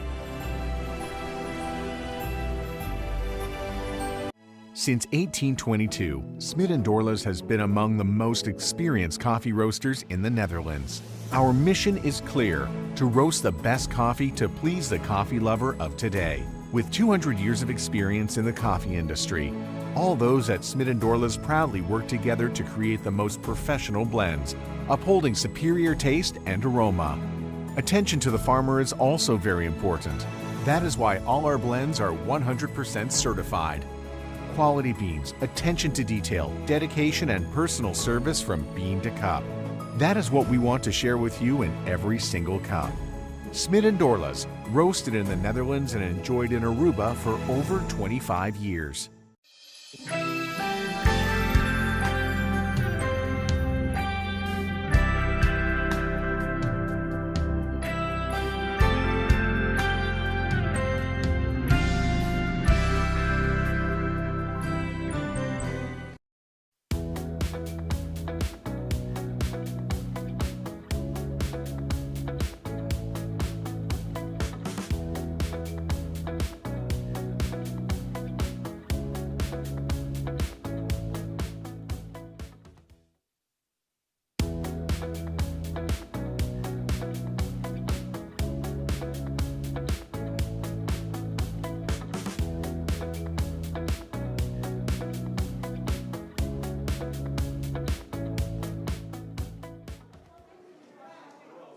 Since 1822, Smit & Dorlas has been among the most experienced coffee roasters in the Netherlands. Our mission is clear: to roast the best coffee to please the coffee lover of today. With 200 years of experience in the coffee industry, all those at Smith & Dorlas proudly work together to create the most professional blends, upholding superior taste and aroma. Attention to the farmer is also very important. That is why all our blends are 100% certified. Quality beans, attention to detail, dedication, and personal service from bean to cup. That is what we want to share with you in every single cup. Smith & Dorlas, roasted in the Netherlands and enjoyed in Aruba for over 25 years.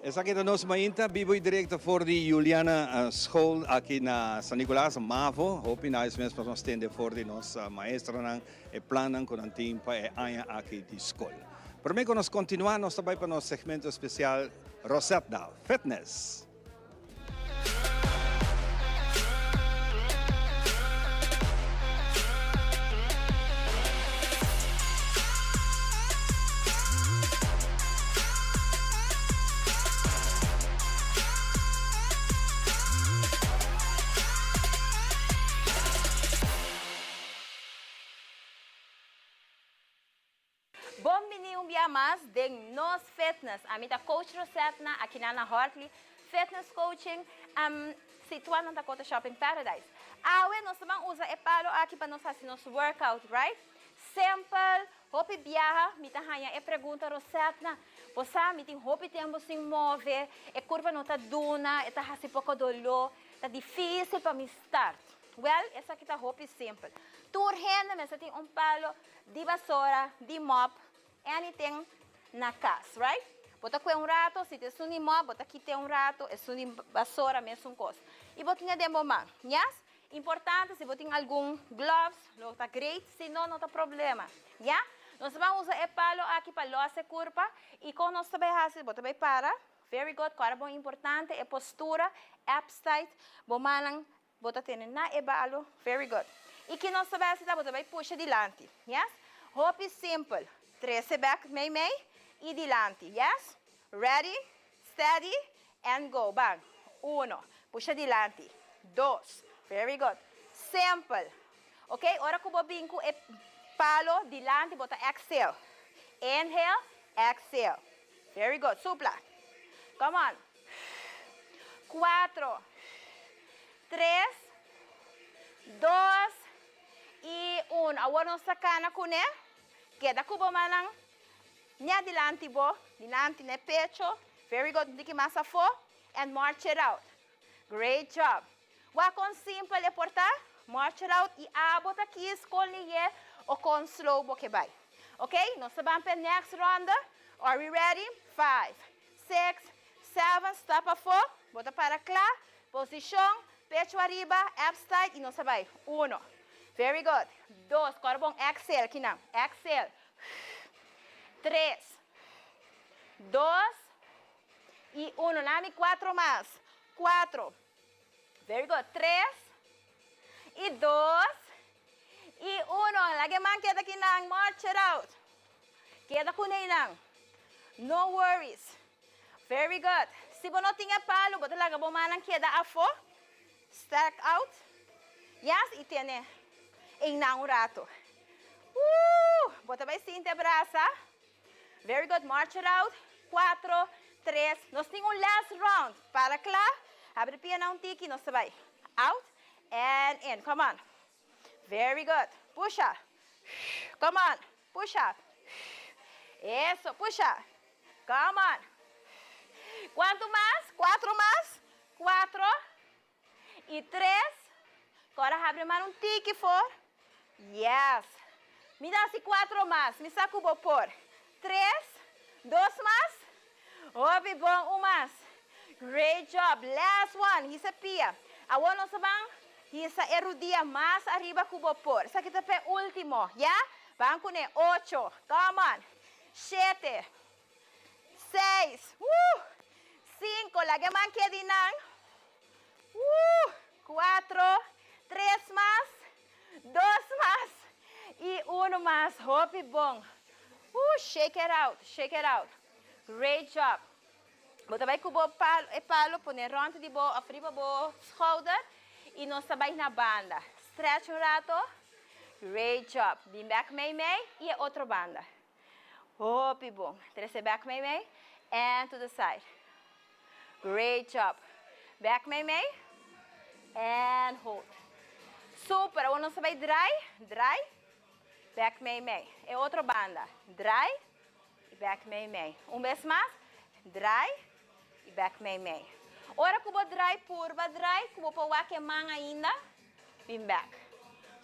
Essa aqui da nossa mainta, vivo direto for de Juliana School aqui na San Nicolás, Mavo. Hope na is mesmo para nós tender for de nossa maestra nang e planan com antimpa e anha aqui de escola. Por mim, quando nós continuar, nós também para nosso segmento especial Rosetta Fitness. Bom-vindo um dia mais de Nos Fitness. A minha coach Rosetta aqui na Hortley Fitness Coaching, situado na Dakota Shopping Paradise. Nós vamos usar o palo aqui para nós fazer nosso workout, right? Simple, hope viaja, mita hanya e pergunta Rosetta, você me tem hope tempo sem mover, e curva não tá duna, está hasi pouco dolor, tá difícil para me start. Well, essa aqui tá hope simple. Turhenda, mas tem palo de vassoura, de mop, anything na casa, right? Bota com rato, se tem suni mop, bota aqui tem rato, é suni vassoura, mesmo coisa. E botinha de mamãe, yes? Importante, se botinha algum gloves, não tá great, se não, não tá problema, yeah? Nós vamos usar o palo aqui para losse curva, e quando nós também fazemos, bota bem para, very good, cara bom importante, é postura, abs tight, bomanang, bota tenen na e balo, very good. E que nós sabemos que bota bem puxa dilante, yes? Hope simple, 13 back, mei, e dilante, yes? Ready, steady, and go, bang. 1, puxa dilante, 2, very good. Simple, ok? Ora que eu binco e palo dilante, bota exhale. Inhale, exhale. Very good, supla. Come on. 4, 3, 2, e 1. Agora nós sacana com né? Queda cubo manang. Nya dilante bo, dilante ne pecho. Very good, hindi ki masa fo. And march it out. Great job. Wakon simple e porta, march it out. E abot aqui skol niye o kon slow bo kebay. Okay, nós sabamos para next ronda. Are we ready? 5, 6, 7, stop a fo. Bota para cá. Posição, pecho arriba, abs tight. E nós sabay. 1. Very good. 2, corbong, exhale, aqui não. Exhale. 3, 2, e 1. Nami, 4 mais. 4. Very good. 3, e 2, e 1. Lagi man queda aqui não. March it out. Queda com nem não. No worries. Very good. Se você não tinha palo, você laga bom manang queda afo. Stack out. Yes, e tiene em um rato. Bota bem sim te braça. Very good, march it out. 4, 3. Nós temos last round. Para cá. Abre pia um tiki. Nós vai. Out and in. Come on. Very good. Puxa. Come on. Puxa. Isso, puxa. Come on. Quanto mais? 4 mais. 4. E 3. Abre mano un tiki for. Yes. Me dá assim 4 mais. Me saca o por. 3, 2 mais. Hopi bom, 1 mais. Great job. Last one. Hisa pia. Awan no sabang. Hisa erudia mais arriba cubo por. Sa kita pe último. Ya? Banco ne 8. Come on. 7. 6. 5. Lagi man que dinang. 4. 3 más. 2 más. E 1 mais. Hopi bom. Shake it out. Shake it out. Great job. Bota vai cubo palo, palo, pone ronde de boa, afriba boa, schouder. E nós sabemos na banda. Stretch um rato. Great job. Bem back meio. E a outra banda. Hopi bom. Trece back meio. And to the side. Great job. Back meio. And hold. Super. Agora nós sabemos dry. Back meio. E outra banda. Dry. E back meio. Vez mais. Dry. E back meio. Ora kubo dry purba dry, kubo pa wake mang ainda, bim back.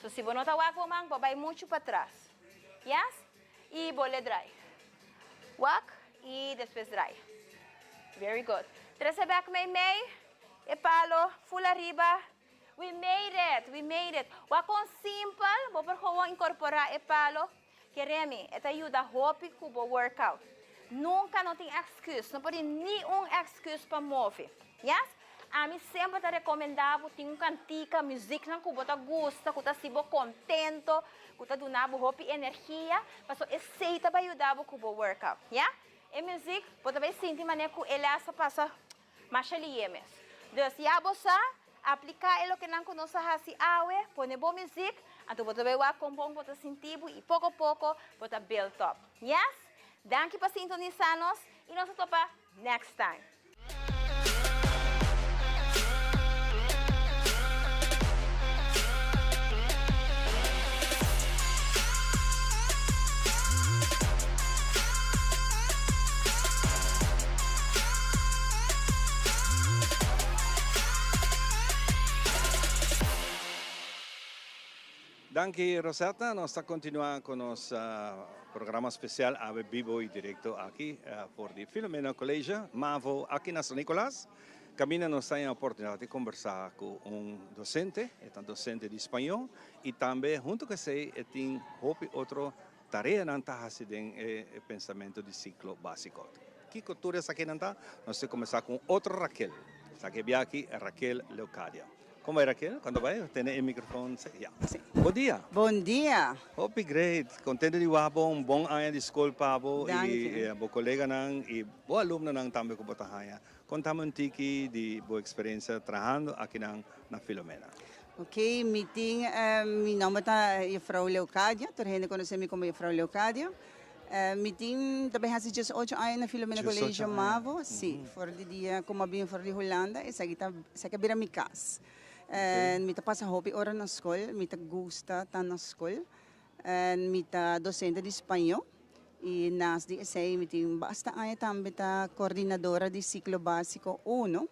So se você não tá wake mang, vai muito para trás. Yes? E bole dry. Walk e depois dry. Very good. Trece back meio. E palo, full arriba. We made it. Wakon simple, vou por favor incorporar e palo. Queremos, esta ajuda hopi kubo workout. Nunca não tem excuse, não pode nenhum excuse para mover. Yes? A mim sempre te recomendava ter cantica, música que você gosta, que você se contento, que você donava hopi energia, mas esse vai ajudar com o workout. Yeah? E música, você vai sentir maneira que ele passa mais liemes. Então, se você aplicar o que não conhece assim, põe boa música, então você vai compor, você sentir e pouco a pouco você build up. Yes? Danke por sintonizar-nos e nós vemos next time. Danke, Rosetta. Nós estamos continuando com nosso programa especial Ave Vivo e Direto aqui por the Filomena Colégio, Mavo, aqui na São Nicolás. Camina nós temos a oportunidade de conversar com docente, docente de espanhol, e também, junto com ele, tem outra tarefa na pensamento de ciclo básico. Que cultura aqui não está? Nós vamos começar com outra Raquel. Essa que vem aqui é Raquel Leucadia. Como é Raquel? Quando vai? Tem o microfone? Yeah. Bom dia. Bom dia. Hope great. Contente de wabo, bom ano de escola para bo e bo colega nang e bo alumno nang também com botahaya. Contamos um tiki de boa experiência trabalhando aqui na Filomena. Ok, meeting. Meu nome é Frau Leucadia. Torrendo conhece-me como Frau Leucadia. Meeting também há 18 anos na Filomena Colégio Mavo. Sim, fora de dia, como bem fora de Holanda, essa aqui é a minha casa. Me passa hobby ora na escola, me gusta estar na escola, me docente de espanhol e nas DSA me tem basta aí também coordenadora de ciclo básico 1.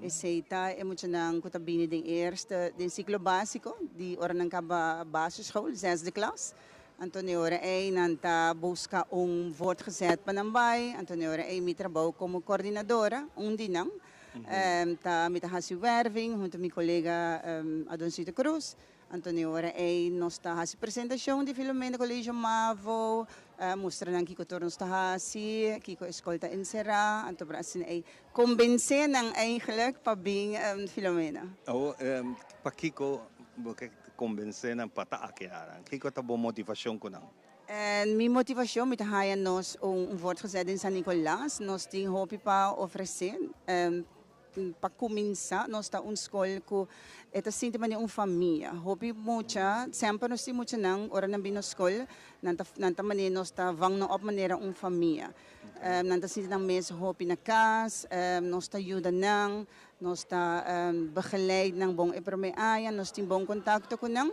Essa é muito nang kutabini den eerste den ciclo básico de ora nang kaba basisschool, 6e klas. Antonio ora nanta busca voortgezet panambay. Antonio ora me trabalho como coordenadora, dinam. Tá me hasi werving junto meu colega Adoncito Cruz. Antonio ora nós tá hasi apresentação de Filomena Colégio Mavo, mostrando que o nós tá hasi, que a escola tá encerrada, então para assim convencer nang eigenlijk para bem Filomena. Para Kiko, convencer nang pata akearan. Kiko tá boa motivação com não. Minha motivação me tá nós voortgezet in San Nicolás, nós tem hobby para oferecer. Para começar, nós temos escola que é sempre uma família. Hobby muita, sempre nós temos muita não, ora na bina escola, nanta maneira nós vamos na maneira uma família. Nanta sempre na mesa hobby na casa, nós ajuda não, nós begeleid não bom e para me aia, nós temos bom contato com não.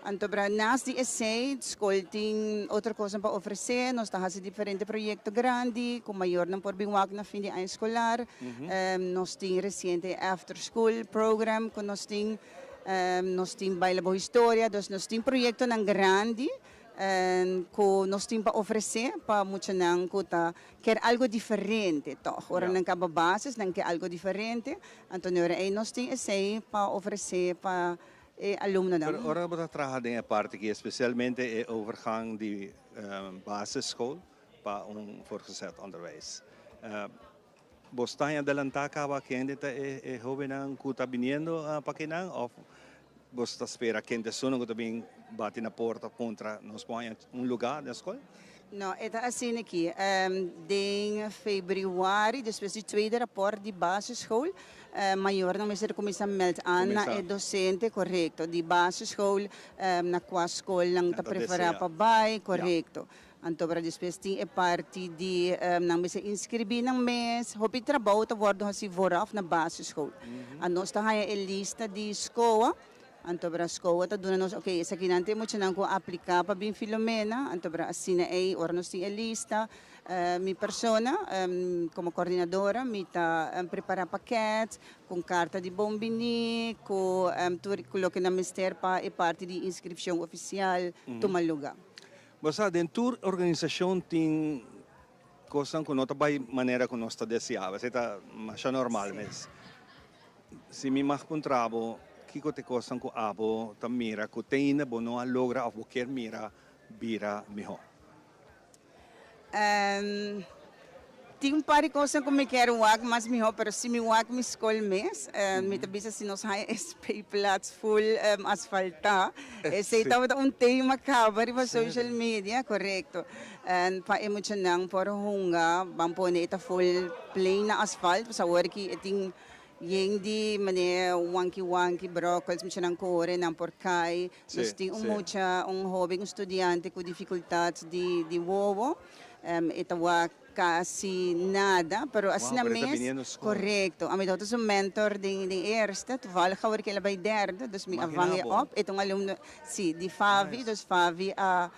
Então, naast die essay, de school tem outra coisa para oferecer. Nós temos diferentes projetos grandes, com maior não por bem na fim de ano escolar. Nós temos recente after school program, que nós temos nós temos baila boa história, nós temos projeto ng grande, que nós temos para oferecer para muitos não que quer algo diferente, toch? Ora não acaba bases, não quer algo diferente, então ora aí nós temos esse para oferecer para aluno não. Pero ora você trabalha em parte que especialmente é overgang de basisschool para voortgezet onderwijs. Você está adelantar acaba que ainda é jovem que está vindo para aqui não ou você está espera que ainda sono que também bate na porta contra nós põe lugar na escola? Não, é assim aqui. Em fevereiro, depois do tweede rapport de basisschool, maior não ser começar a melden aan é docente, correto. De basisschool na qual escola não está preparada para bairro, correto. Então, para depois tem parte de não se inscrever no mês, hopi trabalho tá worden assim vooraf na basisschool. A nós está aí a lista de escola. Então, para a escola, está dando nós, ok, essa aqui não tem muito não aplicar para bem Filomena. Então, para assim aí, ora nós tem a lista. Minha persona, como coordenadora, me está preparar paquete com carta de bombini, com coloque na ministério para a parte de inscrição oficial, tomar lugar. Você dentro da organização tem coisas que não está bem maneira que nós está desejando, isso é mais normal, mas se me mais contrabo que te coisas que abo tá mira que tem ainda bom não logra ou quer mira vira melhor. Tem par de coisas que me quero wag mas melhor, pero se me wag me escola mês, me tabisa se nós há SP plats full asfaltar, esse estava tema cover para social media, correto. Pa emocionang por hunga, bampone ita full plain na asfalt, sa hora que tem Yendi mané wanki brócolis mexer na core na porcai nós temos muita jovem estudante com dificuldades de ovo itawa quase nada pero assim na mês correto a minha doutora mentor de eerste toevallig hoor que ela bij derde dus me avang op itong aluno si di Favi dus Favi a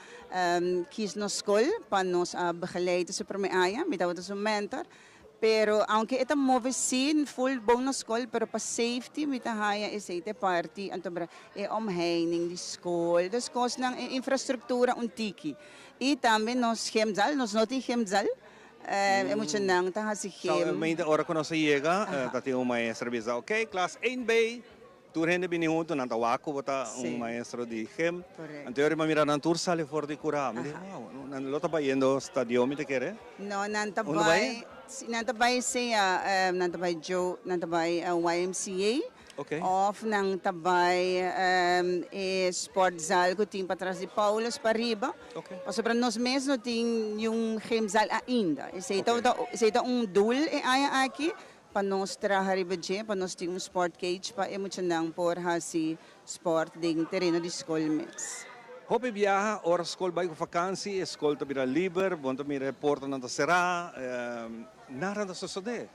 kies no school para nos begeleiden se permeaya me doutora mentor. Pero aunque esta move sin full bom na school, pero pa safety mit haya is ite party anto bra omheining di school. Dus kos ng infrastruktura untiki. E também nos hemzal, nos noti hemzal. Emocionang ta hasi hem. So, may hora ko na sa yega, tati o maestro bisa, okay, class 1B. Turhen bini junto nanta wako bota maestro di hem. Anterior mamira nan tur sale for di cura. Wow, nan lota ba yendo stadio mi te kere? No, nanta bay siya nanta bay Joe, nanta bay YMCA. Okay. Of nang tabay sportzal ko ting patras di Paulos Pariba. Okay. Sobra nos mes no ting yung hemzal ainda. Isa ita dul aya aqui. Panos trabalhar para nós ter sport cage para emocionar por hasi sport ding terreno de escola mes. Hope viaja ora escola vai com vakansie, escola tá vira liber, bom tá mira porta não tá será, nada da suceder.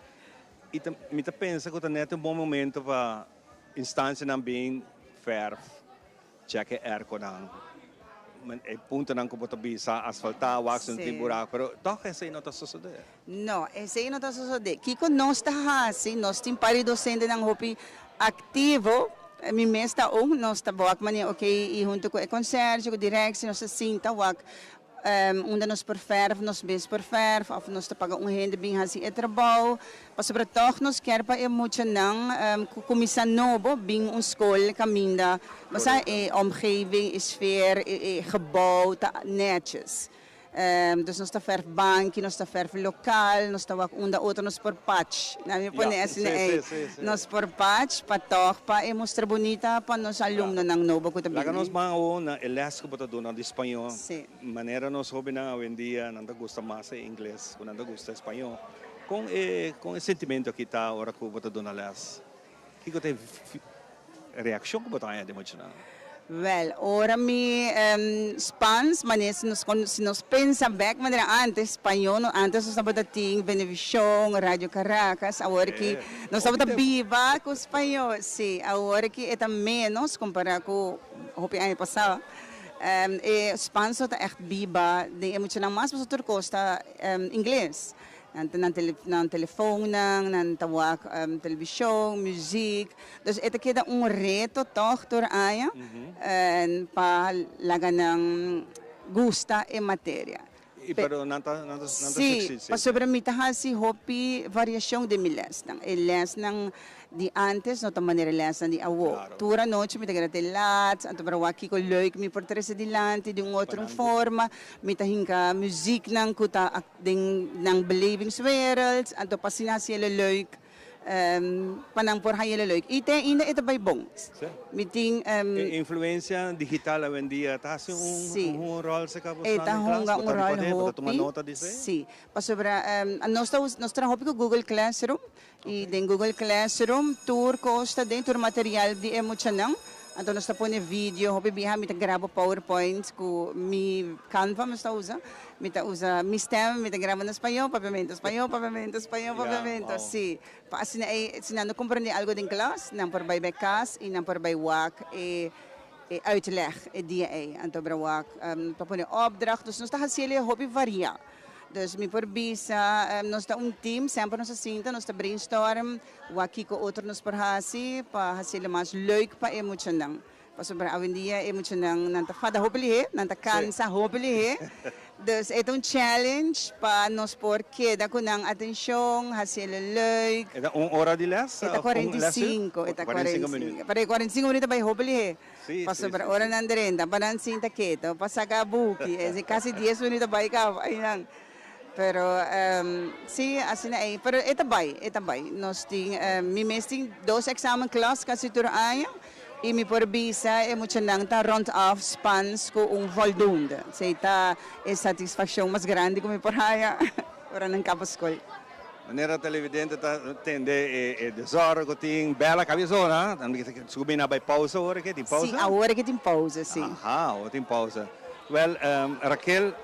E me tá pensa que tá neto bom momento para instância não bem fair, check erco não. Punto ng kubota-bisa, asfaltar, wax ng buraco, pero toch esse não está suceder. Não, esse não está suceder. Kiko nós está hasi, nós tem pari docente ng hopi ativo, mi mesta nós está boak mani okay, e junto com o conserje, com o direção, nós sinta wak onde nós perverf, nós bes perverf, of nós paga rende bem hasi e trabalho, para sobre toch nós quer para emocionar comissão novo bem school caminda, basta omgeving, sfeer, gebouw, netjes. Dus nós está verf bank, nós está verf local, nós está onda outra nós por patch, na minha pone assim nós por patch para toch para mostrar bonita para nós aluno ng novo ko tabi. Laga nós mao na elas ko bota do na espanhol. Maneira nós hoje na hoje em dia não gosta mais inglês, não gosta espanhol. Com esse sentimento que está ora ko bota do na elas. Que tem reação ko bota aí de muito não. Well, ora mi spans, manes se nos pensa back, maneira antes espanhol, antes nós estava ting Venevisión, Radio Caracas, agora que nós estava viva com espanhol, sim, agora que é menos comparado com o ano passado. Spans está echt viva, de emocional mais para outra coisa, inglês. ng telephone, ng tawag, televisyon, music. Dus ito kita reto toch door aya pa laga ng gusta e materia. Pero nanta Sí, pa sobramita si hopi variação de miles nang eles nang di antes no manera les di awo. Tura noche mi tagara telat, anto barawaki ko leuk mi por tres dilante de outra forma, mi tahinka music nang kuta ding nang belevingswereld, anto pasinasi leuk. Panang por hayela leuk. Ito bay bong. Meeting influência digital hoje em dia está um rol se acabou un rol hopi. Sí. Pa sobra nostra hopi ko Google Classroom e den Google Classroom tour costa dentro material di emocionang. Então nós estamos pôr vídeo, hopi biha mita gravo PowerPoint com mi Canva mas usa mi STEM, mita gravo na espanhol, papiamento, sí. Pa asina sinano compreender algo din class, nang por by bekas e nang por by wak uitleg dia anto brawak papone opdracht, dus nós está hopi varia. Dus mi por bisa nós está team, sempre nós sinta, nós está brainstorm, waki ko outro nos por hasi, pa hasile mas leuk pa emocionang. Pa sobra awin dia emocionang nanta fada hopili nanta kansa hopili Dus ito challenge pa nos por queda ko ng atensyon, hasile leuk. Ito hora de les? Ito 45, ito 45. Pare 45 minutos by hopili pa sobra ora nanderenda, panan sinta keto, pa sagabuki, kasi 10 minutos by ka, ayun. Pero sí, assim aí. Pero ito bay. Nós ting mi mesting 2 examen class kasi turaya e mi por bisa emocionang ta round off spans ko voldoende. Seita satisfação mais grande ko mi por haya ora nang kapaskol. Maneira televidente tá entender desora que tem bela cabezona, também que subir na by pausa hora que tem pausa. Sim, a hora que tem pausa, sim. Hora tem pausa. Well, Raquel,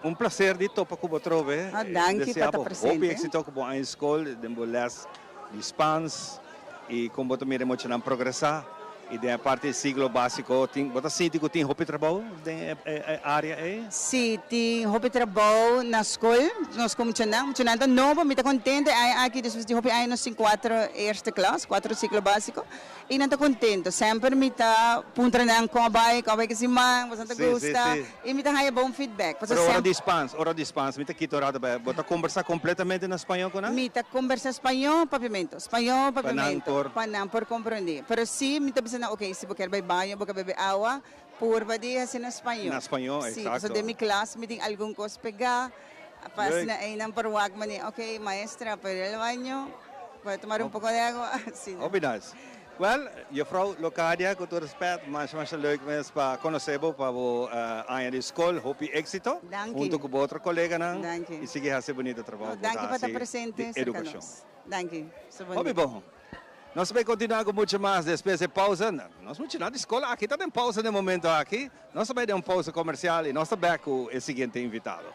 um prazer de topa com você, trove. Danke para estar presente. Hope êxito com a escola, de les de spans e com você me emocionar progressar e da parte do ciclo básico, tem você sente que tem hope trabalho na área aí? Sim, tem hope trabalho na escola, nós começamos novo, me tá contente aqui depois de hope aí nos 4 eerste classe, 4 ciclo básico. E não estou contente, sempre me está puntrando com a bike que se man, bastante gosta, e me está dando bom feedback. Hora de spans, me está aqui torado, você conversar completamente em espanhol com nós? Me está conversar espanhol, papiamento, panang por compreender. Pero sim, me está pensando, ok, se você quer beber banho, você beber água, por vadia assim na espanhol. Na espanhol, exato. So de minha classe, me tem algum coisa pegar, para na aí não por wag mani, ok, maestra, para el baño, para tomar pouco de água, assim. Obrigado. Well, juffrouw Locadia, com todo respeito, mas leuk mesmo para conhecer para o área de escola, hope êxito, junto com outro colega e seguir esse bonito trabalho. Danke para estar presente. Educação. Danke. Hobby bom. Nós vamos continuar com muito mais depois de pausa. Nós vamos continuar de escola aqui, está em pausa no momento aqui. Nós vamos dar uma pausa comercial e nós estamos back com o seguinte invitado.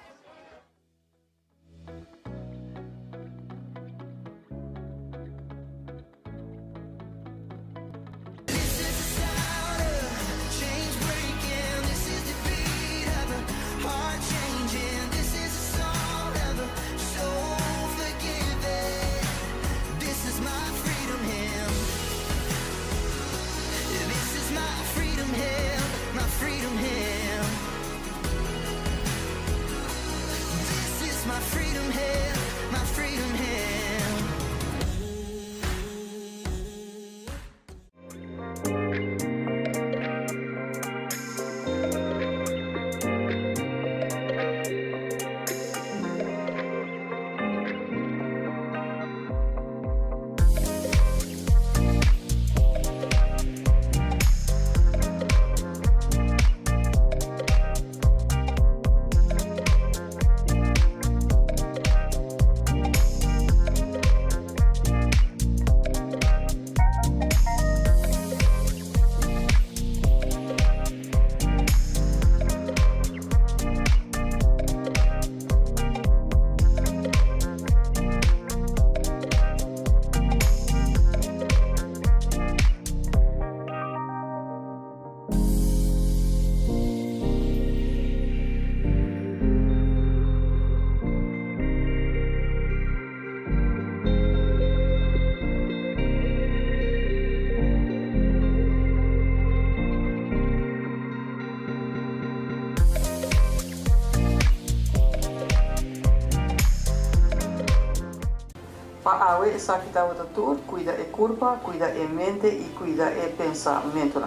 hoy esa que está tour, cuida el cuerpo, cuida el mente y cuida el pensamiento.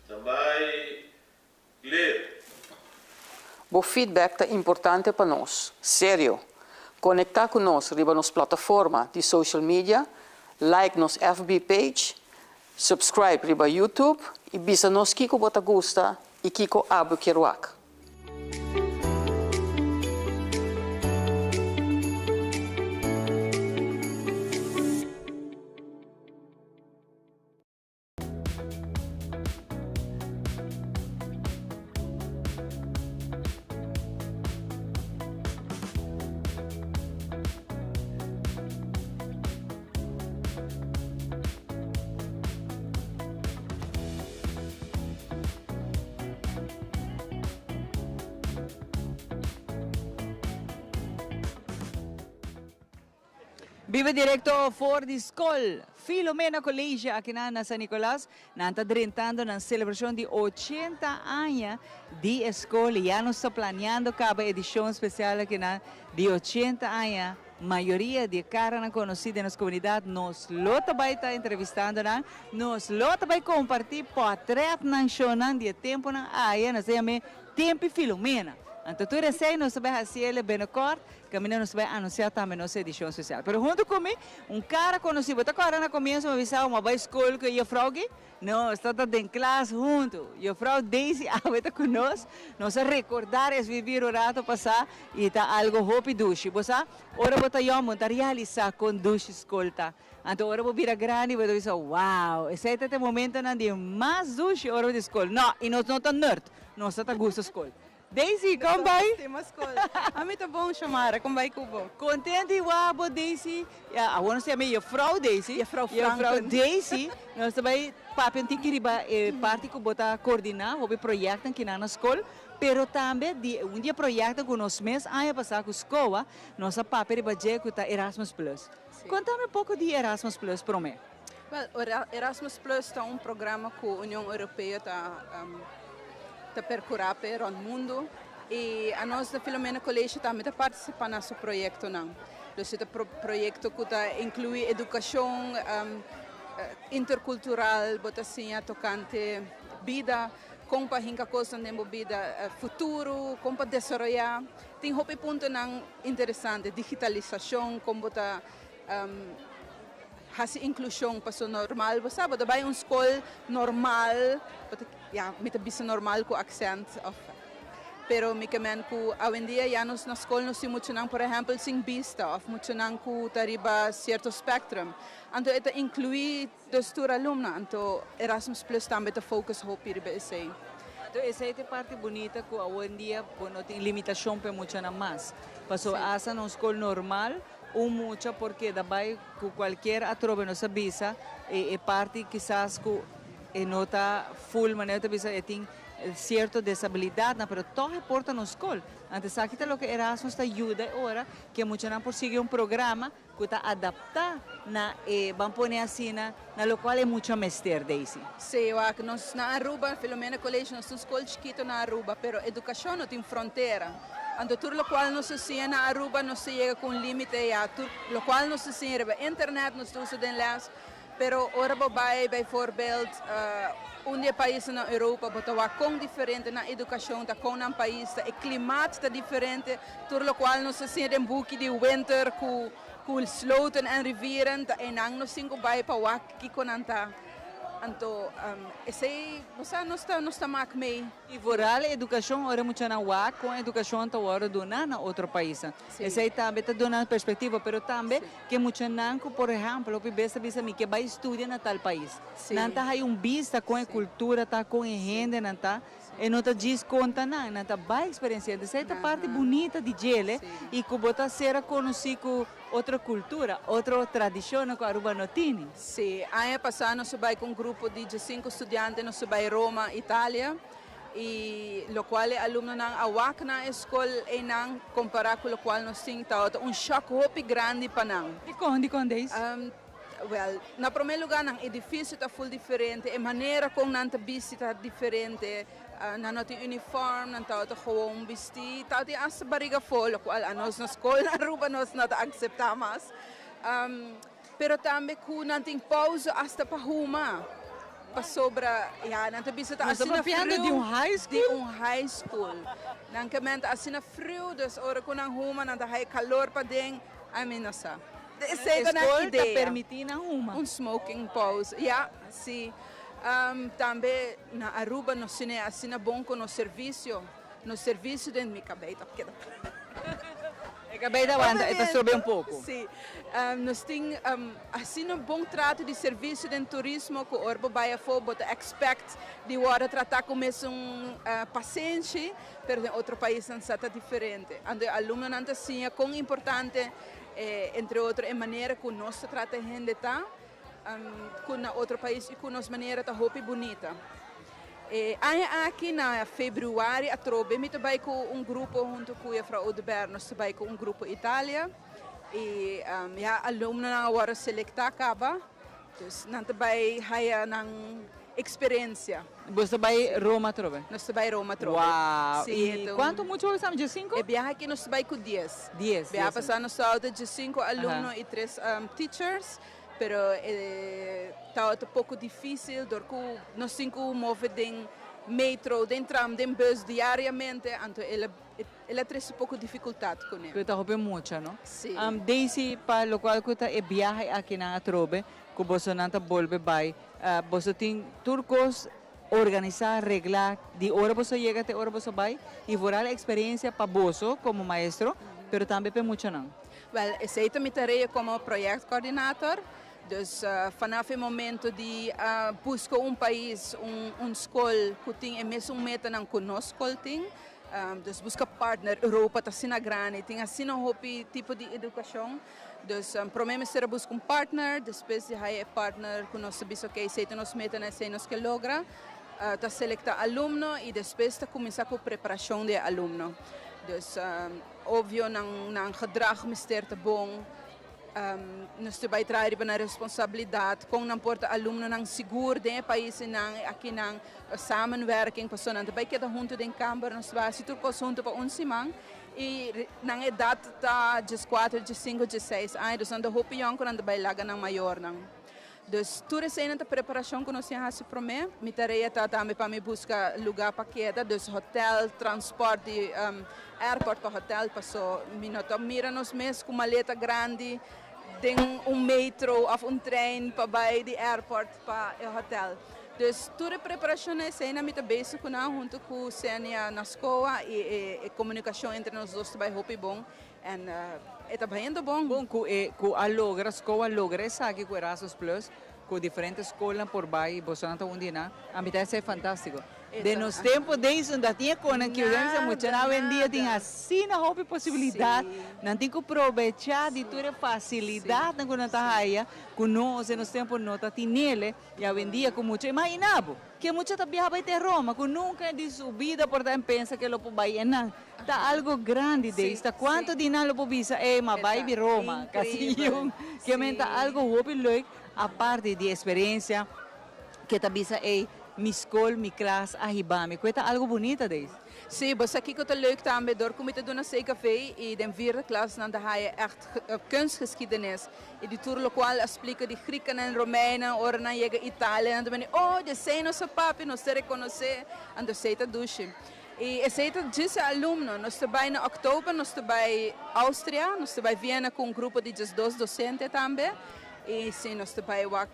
Também ler. O feedback é importante para nós, sério. Conectar com nós riba nas plataformas de social media, like nos FB page, subscribe riba YouTube e bisa nos kiko bota gusta e kiko abu kiruak. Viva directo for the school. Filomena Colégio aqui na San Nicolás. Nós estamos drentando na celebração de 80 anos de escola. Já nós estamos planeando cada edição especial aqui de 80 anos. Maioria de cara conhecida na comunidade. Nós lota vai estar entrevistando, nós lota vai compartilhar portrait nacional de tempo na área. Nós chamamos Tempo Filomena. Então, tudo isso nós vamos fazer bem corto, caminhando nós vamos anunciar também nossa edição especial. Mas junto comigo, cara conhecido, agora no começo, eu avisar uma boa escola que eu fraude, nós estamos em classe junto. Eu fraude Daisy, está conosco, nós recordar esse viver o rato passar e está algo hope duche. Você, ora você eu realizar com duche escolta. Então, ora vou vir a grande e vou dizer, uau, esse é o momento de mais duche hora de escola. Não, e nós não estamos nerd, nós estamos gosto de escola. Daisy, como vai? A mim tá bom, chamar, como vai, Cubo? Contente igual, Daisy. Agora você é Frau Daisy. Frau Daisy. Nós também, papai, tem que ir parte que botar coordenar, o projeto aqui na escola. Pero também, um dia projeto com nós mesmos, aí passar com a escola, nossa papai vai dizer que está Erasmus Plus. Conta-me um pouco de Erasmus Plus, para mim. Erasmus Plus é programa que a União Europeia está percorrer pelo mundo e a nós da Filomena Colégio também está participando nesse projeto não. Esse projeto que inclui educação intercultural, bota assim tocante vida, como para hinca coisa na vida futuro, como para desenvolver. Tem outro ponto não interessante, digitalização, como bota essa inclusão para normal, você sabe, vai uma escola normal, ja, met een beetje normaal com accent of pero me kemen ku awendia ya nos na escola nos emocionam por exemplo sing vista of emocionam ku tariba certo spectrum anto eta inclui dos alumna anto Erasmus Plus também te focus hope ir be sei. Então essa é a parte bonita que hoje em dia não tem limitação para emocionar mais. Passou asa na escola normal mucho porque daí que qualquer atrobe nos avisa e parte quizás que nota full maneira de tem certa desabilidade, mas todo reporta na escola. Antes aqui lo que Erasmus está ajuda agora que muitos não por seguir programa que está adaptado na vamos pôr assim na local é muito mestre Daisy. Sim, eu acho que nós na Aruba, Filomena Colégio, nós temos escola chiquita na Aruba, pero educação não tem fronteira. Ando tudo o qual nós se na Aruba nós se chega com limite ya, tudo o qual nós se internet nós usa den les. Pero ora vai voorbeeld país na Europa botawa com diferente na educação da com um país o clima está diferente tudo o qual nós se den buque de winter com sloten en rivieren da enang nós cinco vai para o aqui com anta anto esse não está mais meio e voral educação ora muito na UAC com educação tá ora dona na outro país esse aí também tá dando perspectiva pero também que muito nanco por exemplo o pibesa bisa mi que vai estudar na tal país não tá aí vista com a cultura tá com a gente não tá e não tá diz conta não tá vai experiência essa é a parte bonita de Gele e que bota ser conhecer com outra cultura outra tradição que a Aruba não tem. Sim, ano passado nós vai com um grupo de 5 estudantes nós vai a Roma, Itália e o qual é aluno na awak na escola e não comparar com o qual nós temos choque muito grande para nós. De quando é isso? Well, na primeiro lugar, o edifício está full diferente, a maneira como nós visita diferente, não tem uniforme, não está gewoon vestir, está tem as barriga full, o qual nós na escola na Aruba nós não aceitamos. pero também com não tem pausa hasta para arrumar. Para sobra, não tem bisa tá assim na frio de high school. De high school. Não que mente assim na frio, das hora com arruma, não dá calor para dentro, a mim não sabe. Essa é a ideia. Permitindo arruma. Smoking pause, sim. Também na Aruba nós temos assim bom com o serviço dentro da cabeça. A cabeça aguenta, está sobe pouco. Sim, nós temos assim bom trato de serviço dentro do turismo que o Orbo vai a for, but expect de hora tratar como paciente, mas em outro país não está diferente. Ando aluno não assim é com importante, entre outros, a maneira que nós tratamos a gente tá. Com outro país e com nossa maneira tá roupa bonita. Aqui na fevereiro a trobe me trabalho com grupo junto com a Frau Odeberg, nós trabalho com grupo Itália e aluno na hora selectar acaba, então não trabalho haya nang experiência. Você vai Roma trobe? Nós trabalho Roma trobe. Uau! Sim, E então, quanto muito estamos de 5? É viagem aqui nós trabalho com 10. 10. Viagem passar no saldo de 5 alunos e 3 teachers. Pero está um pouco difícil, porque nós temos mover em metro, em tram, em bus diariamente, então ele tem um pouco de dificuldade com ele. Está roubando muito, não? Sim. Desde para o qual está é viagem aqui na Trobe, que você não está volve vai, você tem turcos organizar, arreglar, de hora você chega até hora você vai e vorar a experiência para você como maestro, pero também para muito não. Well, aceita minha tarefa como projeto coordenador. Dus vanaf o momento de buscar país, escola que tem a mesma meta não conosco tem, dus busca partner, Europa está sendo grande, tem assim tipo de educação, dus primeiro será buscar partner, depois de aí partner que nós sabemos que aceita nos meta na sei nos que logra, está selectar aluno e depois está começar com a preparação de aluno, dus óbvio não gedrag mister te bom. Nós vai trazer a responsabilidade com não porta aluno não seguro de país não aqui não samenwerking pessoa não vai que junto de câmara nós vai se tudo junto para semana e na idade tá de 4 de 5 de 6 anos então hope young quando vai lá na maior não dus toda essa preparação que nós temos para mim me tarefa tá também para me buscar lugar para queda dus hotel transporte airport para hotel passou minuto mira nos mês com maleta grande tem metro ou trem para ir do airport para o hotel. Dus toda a preparação é cena me basic com junto com Sênia na escola e comunicação entre nós dois vai roupa bom e está bem bom. Bom, com a logra escola logra essa aqui com Erasmus Plus com diferentes escolas por baixo, você não está onde não, a mim é fantástico. De nos tempos desde onde tinha coisa que eu muito na vendia tinha assim na roupa possibilidade, não tem que aproveitar de toda facilidade quando está aí, com nós nos tempos não está tinele e a vendia com muito imaginava que muito tá viajava até Roma, com nunca de subida por dar pensa que lo vai não, tá algo grande desde quanto dinheiro lo visa mas vai de Roma, casi que menta algo roupa leuk a parte de experiência que tá visa mi school, mi classe, ahibami. Kweta algo bonita deze. Sim, mas aqui que eu leuk também door kom te doen na café e de vierde klas dan de hij echt kunstgeschiedenis. E de tour lokaal explica de Grieken en Romeinen, ora na chega Itália, en dan ben oh, de sei nosso papi, nos te reconhecer, en de sei te douche. E sei te disse aluno, nós trabalhamos na outubro, nós trabalhamos Áustria, nós trabalhamos Viena com grupo de 2 docentes também. E sim, nós trabalhamos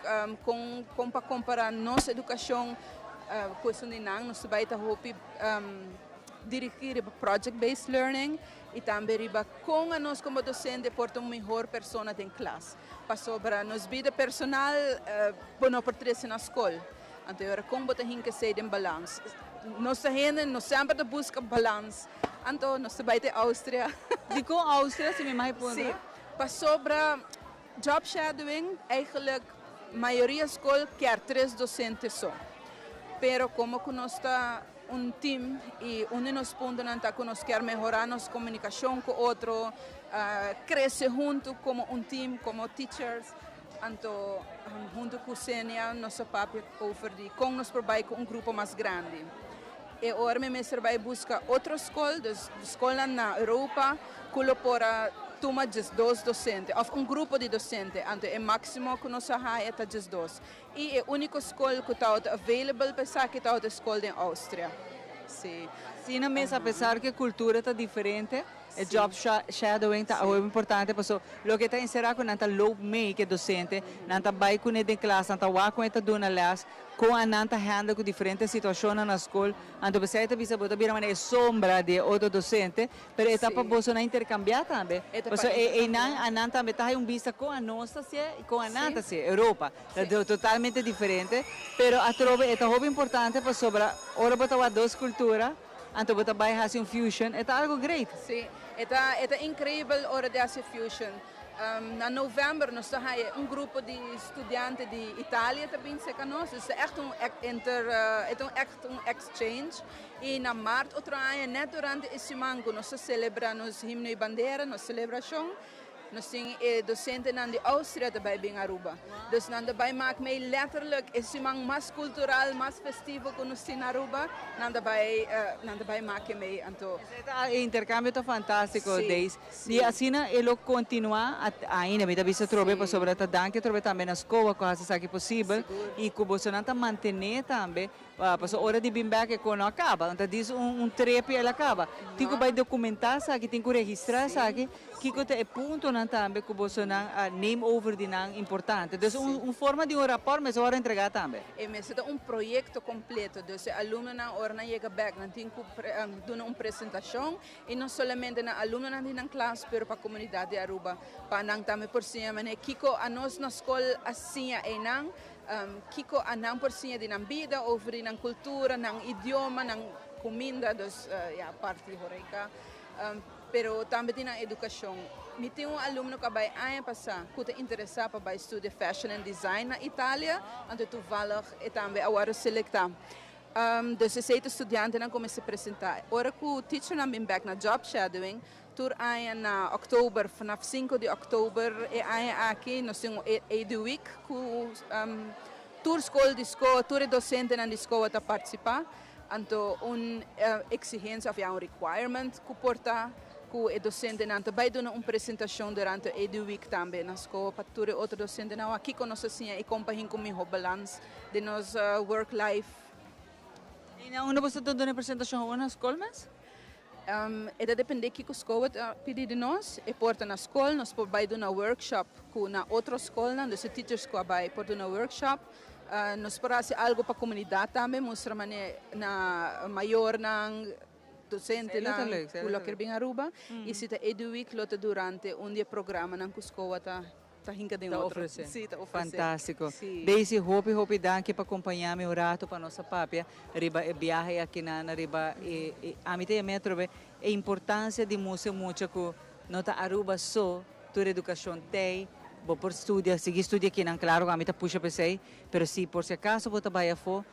para comparar nossa educação com isso de nós trabalhamos dirigir project-based learning e também com a nós como docente por uma melhor pessoa em classe. Para sobre nossa vida personal, não pertence na escola. Então, como você tem que ser em balanço. Nossa gente, nós sempre buscamos balanço. Então, nós trabalhamos na Áustria. E com a Áustria, se me mais ponto? Sim, para sobre job shadowing, eigenlijk, a maioria da escola quer 3 docentes só. Pero como nós está time e um de nós pontos não está que nós quer melhorar nossa comunicação com outro, crescer junto como time, como teachers, então junto com o Sênia, nosso papo com nós trabalhamos com grupo mais grande. E agora mesmo vai buscar outra escola, escola na Europa, que para toma just 2 docentes, ou grupo de docentes, então é máximo que nós temos é just 2. E é a única escola que está available para essa que está a escola em Áustria. Sim. Sim, na mesa, apesar que a cultura está diferente, o job shadowing está muito importante, porque o que está encerrado com a low make que docente, nanta vai com ele em classe, nanta vai com ele duna las, com a nanta handle com diferentes situações na escola, então você está visa botar bem uma sombra de outro docente, mas está para você não intercambiar também, porque a nanta também está vista com a nossa e com a nanta Europa, é totalmente diferente, mas a trova é muito importante para sobre ora botar duas culturas. Então, você vai fazer um fusion, é algo great. Sim, é incrível a hora de fazer fusion. Na novembro, nós temos grupo de estudantes de Itália também, é echt um exchange. E na março, outro ano, net durante esse mango, nós celebramos himno e bandeira, nossa celebração. Nós temos docentes na Áustria também em Aruba. Dus nós também maken mij letterlijk esse mango mais cultural, mais festivo que nós temos na Aruba. Nós também maken mij. O intercâmbio está fantástico, Deis. E assim ele continua ainda, me dá vista trobe sobre a dança, trobe também na escola, coisas que possível. E que você não está manter também, para a hora de vir back quando acaba. Então diz trepe ele acaba. Tem que documentar, sabe? Tem que registrar, sabe? Que é ponto também que você name over de importante. Então forma de rapport, mas hora entregar também. E mas é projeto completo. Então aluno na hora na chega back, não tem que dar uma apresentação e não somente na aluno na din classe, pero para a comunidade de Aruba, para não também por cima, né? Kiko a nós na escola assim é não. Kiko a não por cima de nan vida, over de nan cultura, nan idioma, nan comida, dos parte horeca. Pero também tem a educação. Me tem aluno que vai passar, que está interessado para estudar fashion and design na Itália, então toevallig e também agora selectar. Dus esse estudante não começa a apresentar. Ora que o teacher não vem back na job shadowing, tur aia na outubro, vanaf 5 de outubro, e aia aqui, nós temos Edu Week, que tur escola de escola, tur docente na escola para participar. Então, exigência, um requirement que porta que o docente não vai dar uma apresentação durante a Edu Week também na escola para ter outro docente não aqui com nós assim e compartilhar com o balance de nos work life. E não você está dando apresentação na escola mas? Depende que a escola pede de nós e porta na escola nós vai dar uma workshop com na outra escola então os teachers que vai porta uma workshop nós parece algo para a comunidade também mostra na maior na docente na colocar bem Aruba e se está Edu Week lota durante dia programa na escola tá hinca de outro. Sim, tá fantástico. Desde hope danke para acompanhar meu rato para nossa papia riba viagem aqui na riba e a mim também trobe a importância de música muito que nota Aruba só toda educação tem por estudar, seguir estudar aqui não claro que a mim tá puxa pensei, pero se por se acaso você vai for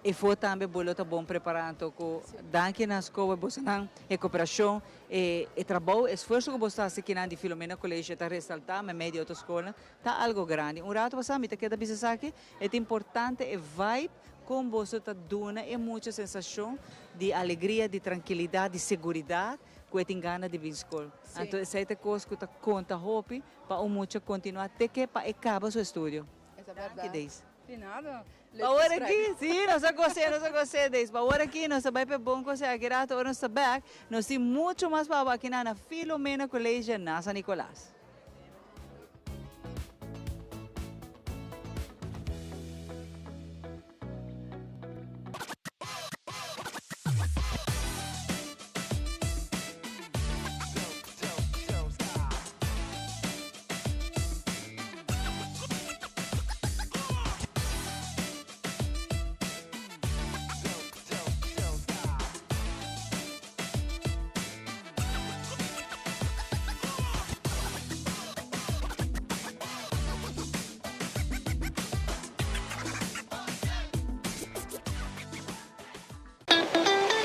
e foi também bom preparado com danke na escola você não é cooperação e trabalho esforço que você faz aqui na de Filomena Colégio está ressaltar mas média outra escola tá algo grande rato passar me tá queda bisa aqui é importante é vibe com você tá dando é muita sensação de alegria de tranquilidade de segurança que tem gana de vir escola então essa é coisa que tá conta hope para o muito continuar até que para acabar seu estudo é verdade de nada. Agora aqui, sim, nós gostamos disso. Agora aqui, nós vai para bom coisa aqui, agora nós back, nós temos muito mais para aqui na Filomena Colégio na San Nicolás.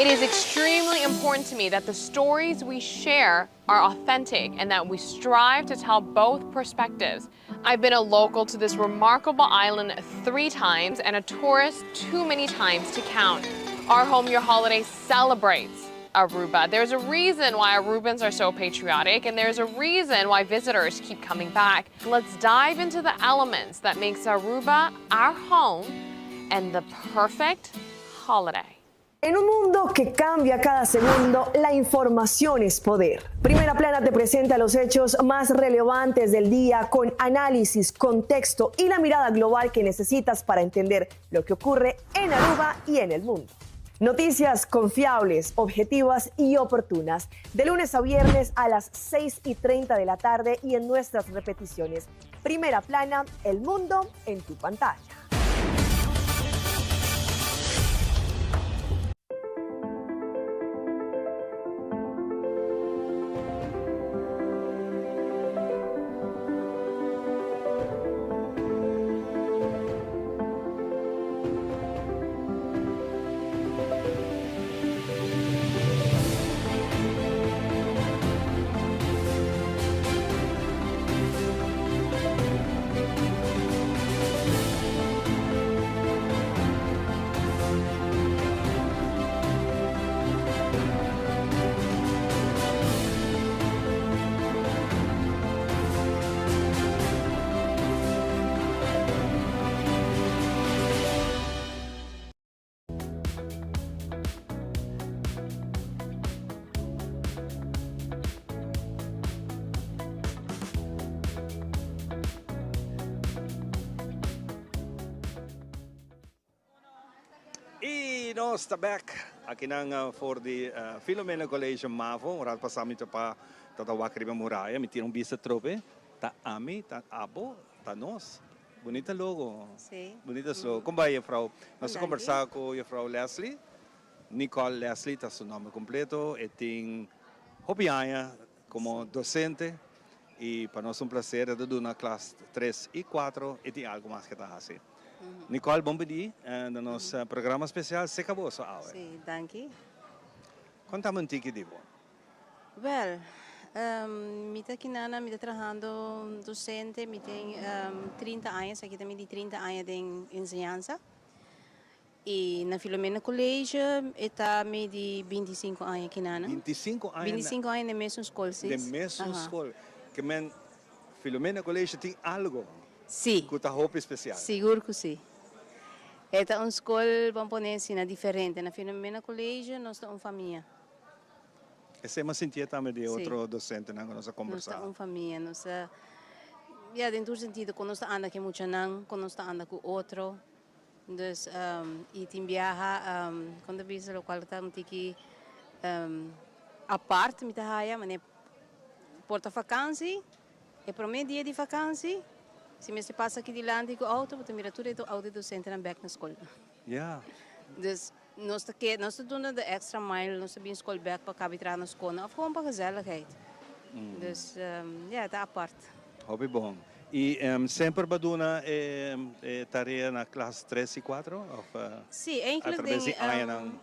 It is extremely important to me that the stories we share are authentic and that we strive to tell both perspectives. I've been a local to this remarkable island 3 times and a tourist too many times to count. Our Home Your Holiday celebrates Aruba. There's a reason why Arubans are so patriotic, and there's a reason why visitors keep coming back. Let's dive into the elements that makes Aruba our home and the perfect holiday. En un mundo que cambia cada segundo, la información es poder. Primera Plana te presenta los hechos más relevantes del día con análisis, contexto y la mirada global que necesitas para entender lo que ocurre en Aruba y en el mundo. Noticias confiables, objetivas y oportunas, de lunes a viernes a las 6:30 de la tarde y en nuestras repeticiones. Primera Plana, el mundo en tu pantalla. E nós está back aqui na for the Filomena College Mavo, ora passamos para toda a Wakriba Muraya, me tira vista trope, tá ami, tá abo, tá nós. Bonita logo. Sim. Bonita logo. Como vai, Frau? Nós conversar com a Frau Leslie. Nicole Leslie, tá seu nome completo, e tem Hopianha como docente. E para nós prazer de na classe 3 e 4 e tem algo mais que está assim. Nicole, bom dia. No nosso programa especial, se acabou sua aula. Sim, danke. Quanto tempo tem que digo? Well, me está aqui me está trabalhando docente, me tem 30 anos, aqui também de 30 anos de ensinança. E na Filomena College, está me de 25 anos aqui na. 25 anos? 25 anos na mesma escola, sim. Na mesma escola. Que men Filomena College tem algo? Sim. Com a roupa especial? Seguro que sim. Esta é uma escola, vamos pôr assim, diferente. Na Filomena College, nós estamos uma família. Essa é uma sentia também de outro docente, né? Nós conversamos. Nós estamos uma família. Nós, dentro do sentido, quando nós andamos com muito não, quando nós andamos com outro. Então, e tem viaja, quando visa o qual está muito que a parte, me está aí, mas porta vacância, é para mim dia de vacância. Se me se passa aqui de lá com o auto, vou mirar tudo o auto docente na back na escola. Yeah. Então, nós estamos dando de extra mile, nós estamos escola back para caber na escola, of gewoon para gezelligheid. Então, está a parte. Hobby bom. E sempre baduna tarefa na classe 3 e 4? Sim, eigenlijk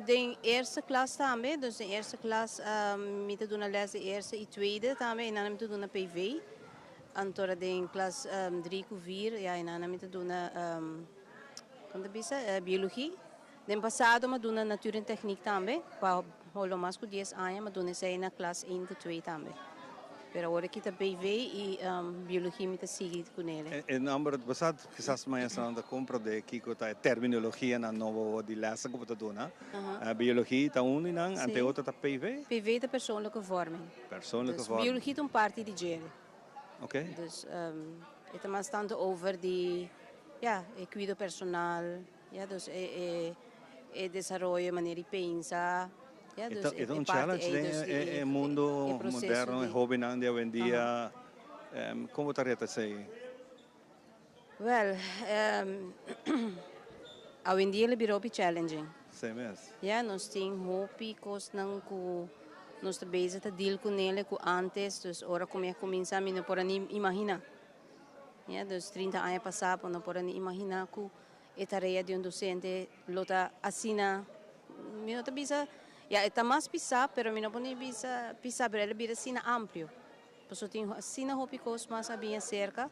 de eerste klas também, dus de eerste klas me te doen een les de eerste en tweede também, en dan me te doen een PV. Antora de klas 3 of 4, ja, en dan me te doen biologie. Den passado me doen natuur en techniek também, para holo mais com 10 anos, me doen zij na klas 1 tot 2 também. Pero agora kita PV e biologia me te sigue com ele. E number basad quizás mais na compra de kiko ta terminologia na novo de lesa ko ta dona. Biologia ta un nang ante outra ta PV. PV de persoonlijke vorming. Persoonlijke vorming. Biologie is een parte de gênero. Okay. Dus het is maar tanto over die cuidado personal, dus desarrollo maneira de pensar. É um challenge, né? É mundo moderno, é jovem hoje em dia. Como você está aí? Well, hoje em dia é bem challenging. Sim mesmo. Ja, nós temos tópicos não que nós estamos bezig a deal com ele com antes, dus ora como começar a não por nem imaginar. Ja, dus 30 anos passaram, não por nem imaginar que a tarefa de docente lota assina, não está bezig. Ja, está mais pisar, pero não pode pisar, pero ele vira assim amplo. Porque tem assim tópicos mais bem cerca,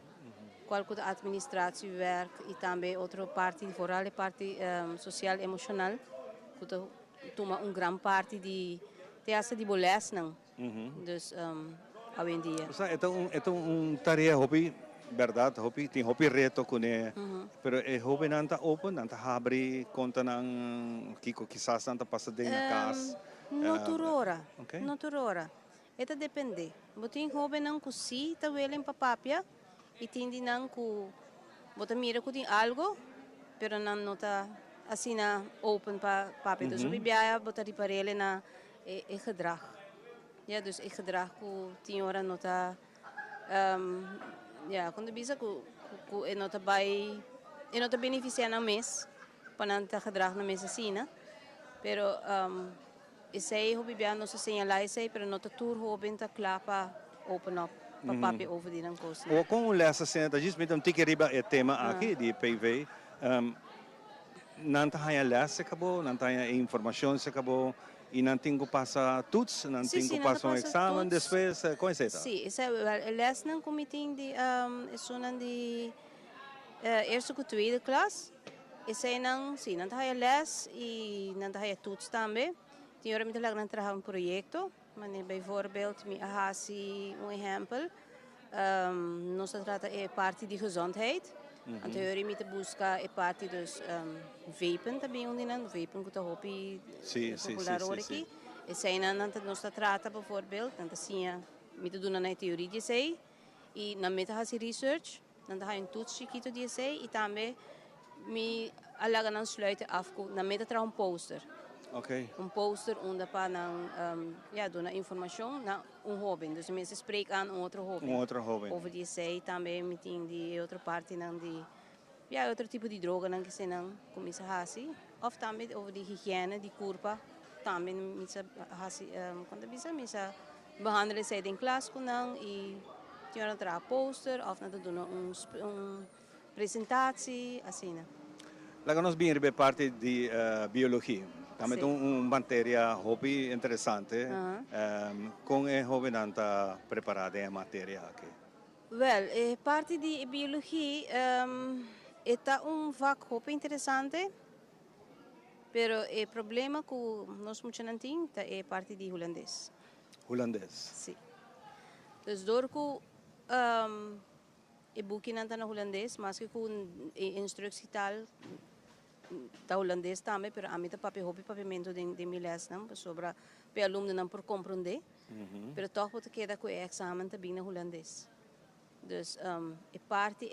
qual que a administração werk e também outra parte, vooral a parte social emocional, que toma gran parte de essa de boles não. Dus hoje em dia. O sea, ito un tarea hobby, verdad, hobby, tem hobby reto kune. Pero hobby nanta open, nanta habri conta ng kiko quizás nanta passa de na casa. Naturora. Okay. Naturora. Ito depende. Botin hobby nang kusi tawelen papapia e tindi nang ku bota mira ku tin algo, pero nan nota assim na open pa papia. Dus bibia bota riparele na gedrag. Ja, dus gedrag ku tinhora nota ja, quando bisa ku nota by nota beneficiar na mes pananta gedrag na mes asina. Pero isay hobi bia no sa señalar isay pero nota tour hobi ta klapa open up papapi over din ang course. O com lessa senta diz, então tem que riba é tema aqui de PV. Nanta haya lessa acabou, nanta haya informação se acabou e não tem que passar tuts, não tem que passar um exame depois, como é isso? Sim, essa les ng committee de sunan de eerste tot tweede klas. Isay nang sim, nanta haya les e nanta haya tuts também. Tinha hora me talaga nang trabalhar projeto, mas bijvoorbeeld me ahasi exemplo, nós trata parte de gezondheid. Então eu me busca parte dos vapen também onde não vapen que tá hopi popular aqui. Esse aí nós trata bijvoorbeeld, nós sim me tu dona na teoria de sei e na meta hasi research, nós há toets chiquito de sei e também me alaga não sluiten af na meta tra poster. Okay. Een poster onder pa ja, doen informatie naar een hobby. Dus mensen spreken aan een andere hobby. Over die zij também met die andere parte dan die ja, outro tipo de droga dan que não começa hasi. Of também over die hygiëne, die curva. Também mensen hasi quando bisa mensen behandelen zij in klas kunnen e tinha outra poster of na doen een presentatie assim. Lá nós bem parte de biologia. Também tem matéria hobby interessante. Com a hobby nanta preparada a matéria aqui. Well, parte de biologia é vak hobby interessante, pero o problema que nós muito não tem é parte de holandês. Holandês. Sim. Dus door que boek nanta na holandês, mas que com instrução tal da holandês também, pero a mim tá papimento de miles não, sobre pe aluno não por compreender, pero toch pode queda com o exame também na holandês. Dus parte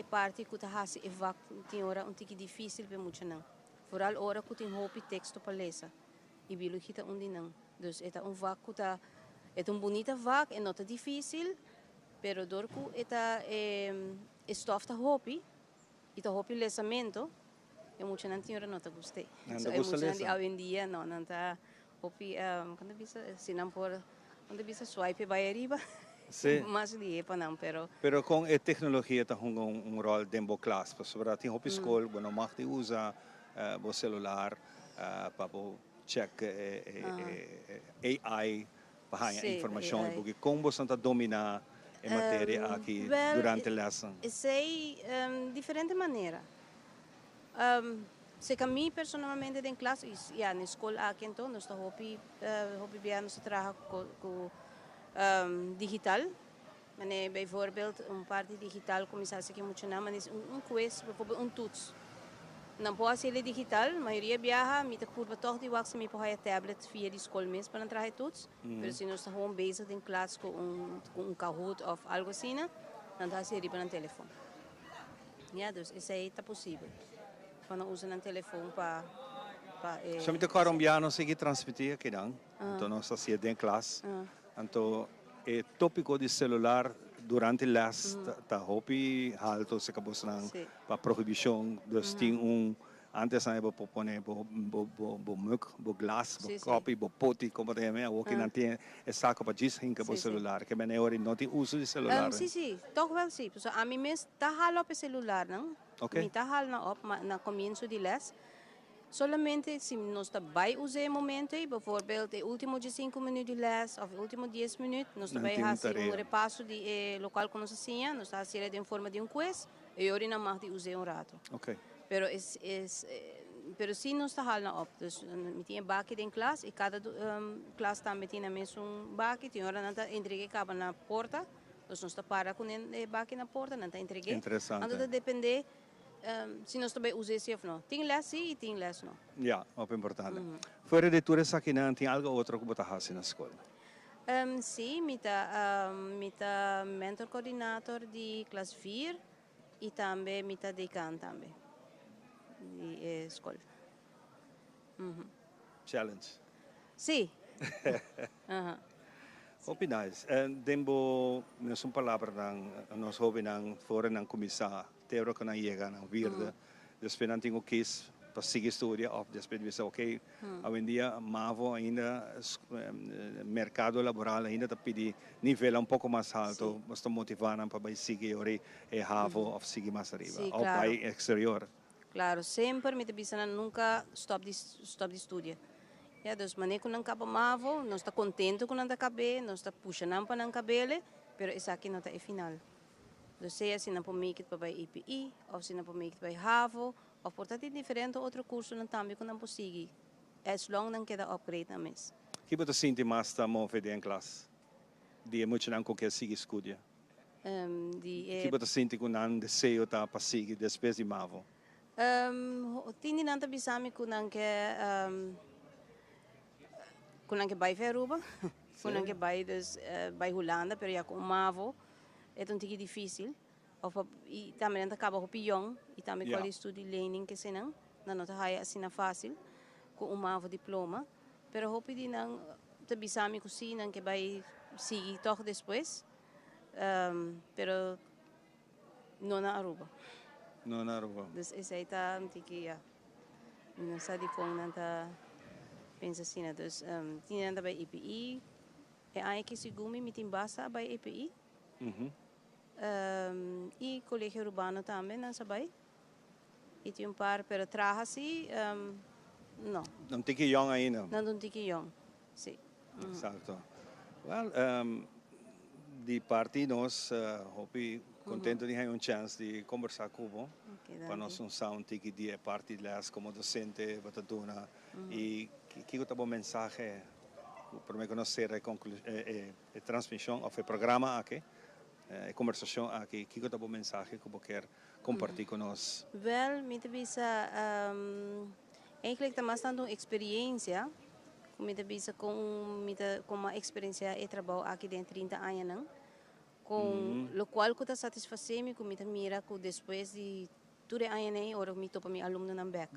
parte que tá hasi evak tem hora tique difícil para muito não. Vooral hora que tem hopi texto para ler. E biologia tá onde não. Dus é vak que tá bonita vak, é nota difícil, pero dor que stof tá hopi, e tá hopi lesamento. Eu muito não tinha nota gostei. Não gostei de hoje em dia não tá hopi quando bisa se não por quando bisa swipe vai arriba. Sim. Mas de para não, pero com a tecnologia tá um rol dentro da classe, para tem hopi escola, bueno, mag te usa o celular para check AI para a informação, porque como você tá dominar a matéria aqui durante a aula. Sei diferente maneira. Se mim personalmente em classe, ja, na escola aqui então, nós estamos hobby bem, nós trabalhamos com digital. Mas bijvoorbeeld parte digital começar a ser muito não, mas quiz, bijvoorbeeld toets. Não pode ser digital, a maioria viaja, me curva toch die wax me para tablet via de escola mesmo para trabalhar toets. Mas se nós estamos bezig em classe com Kahoot of algo assim, dan dá se riba no telefone. Ja, dus isso aí está possível. Quando usa no telefone para se me tocar colombiano seguir transmitir aqui não. Então nós assim em classe. Então é tópico de celular durante las tá hopi alto se acabou para proibição dos tem antes aí vou pôr bo mug bo glass bo copy bo poti como tem o que não tem é saco para dizer que bo celular que bem hora não tem uso de celular. Sim, toch wel sim. A mim mesmo tá halo pe celular não. Okay. Me tá halo na começo de les. Solamente se nós vai usar momento, bijvoorbeeld de último de 5 minutos de les of último 10 minutos, nós vai fazer repasso de local que nós assina, nós está em forma de quiz, e eu não mais de usar rato. Okay. Pero pero sim não está hal na op. Dus met die bakje in klas, e cada klas está metendo na mesa bakje, tem hora não está entregue acaba na porta, dus não está para com o bakje na porta, não está entregue. Interessante. Então depende se nós também usamos isso ou não. Tem les sim e tem les não. Ja, op importante. Fora de tudo isso aqui, não tem algo outro que você faz na escola? Sim, mentor coordenator de classe 4 e também decano também. De escola. Challenge. Sim. Hope nice. Dembo, nós palavra nós houve fora ng komisa, teoro que não chega na virda. Depois não tenho quis para seguir estudia, ou depois disse ok, hoje em dia mavo ainda mercado laboral ainda tá pedir nível pouco mais alto, mas estou motivando para seguir ori e havo ou seguir mais arriba, ou para exterior. Claro, sempre me te nunca stop de estudia. Ja, dus wanneer we een mavo, nós está contente com a cabe, nós está puxando para a cabele, pero isso aqui não está final. Dus seja se não pode make it para EPI, ou se não pode make it para HAVO, ou portanto diferente outro curso não também que não pode seguir. As long não queda upgrade na mês. Que você sente mais está movendo em classe? De muito não quer seguir estudia. Que você sente que não desejo tá para seguir depois de mavo? Tini não tá bisami com não que kunang ke bay Aruba, kunang ke bay bay Holanda, pero ya com mavo é tique difícil. E também não acaba com pião e também com o estudo learning que se não tá haya assim fácil com mavo diploma, pero hope di nang tabisami ko si nang que vai seguir toch depois, pero não na Aruba. Não na Aruba. Dus essa aí tá tique ya, não sabe como não tá pensa assim, dus tinha bij EPI, aí que segumi me basa bij EPI, e colégio urbano também não sabe, e tinha par pero traja assim, não. Não tem que young ainda. Não tem que young, sim. Exato. Well, de parte nós, hope contento de ter chance de conversar com você, para nós sound que de parte das como docente, bataduna e que eu tava mensagem para me conhecer a transmissão ou o programa aqui, a conversação aqui, que eu tava mensagem que eu quero compartilhar com nós. Wel, me bisa eigenlijk também tanto experiência, me bisa com uma experiência de trabalho aqui dentro de 30 anos não, com o qual eu tá satisfeito com me mira que depois de tudo anos ora me topa mi aluno na back.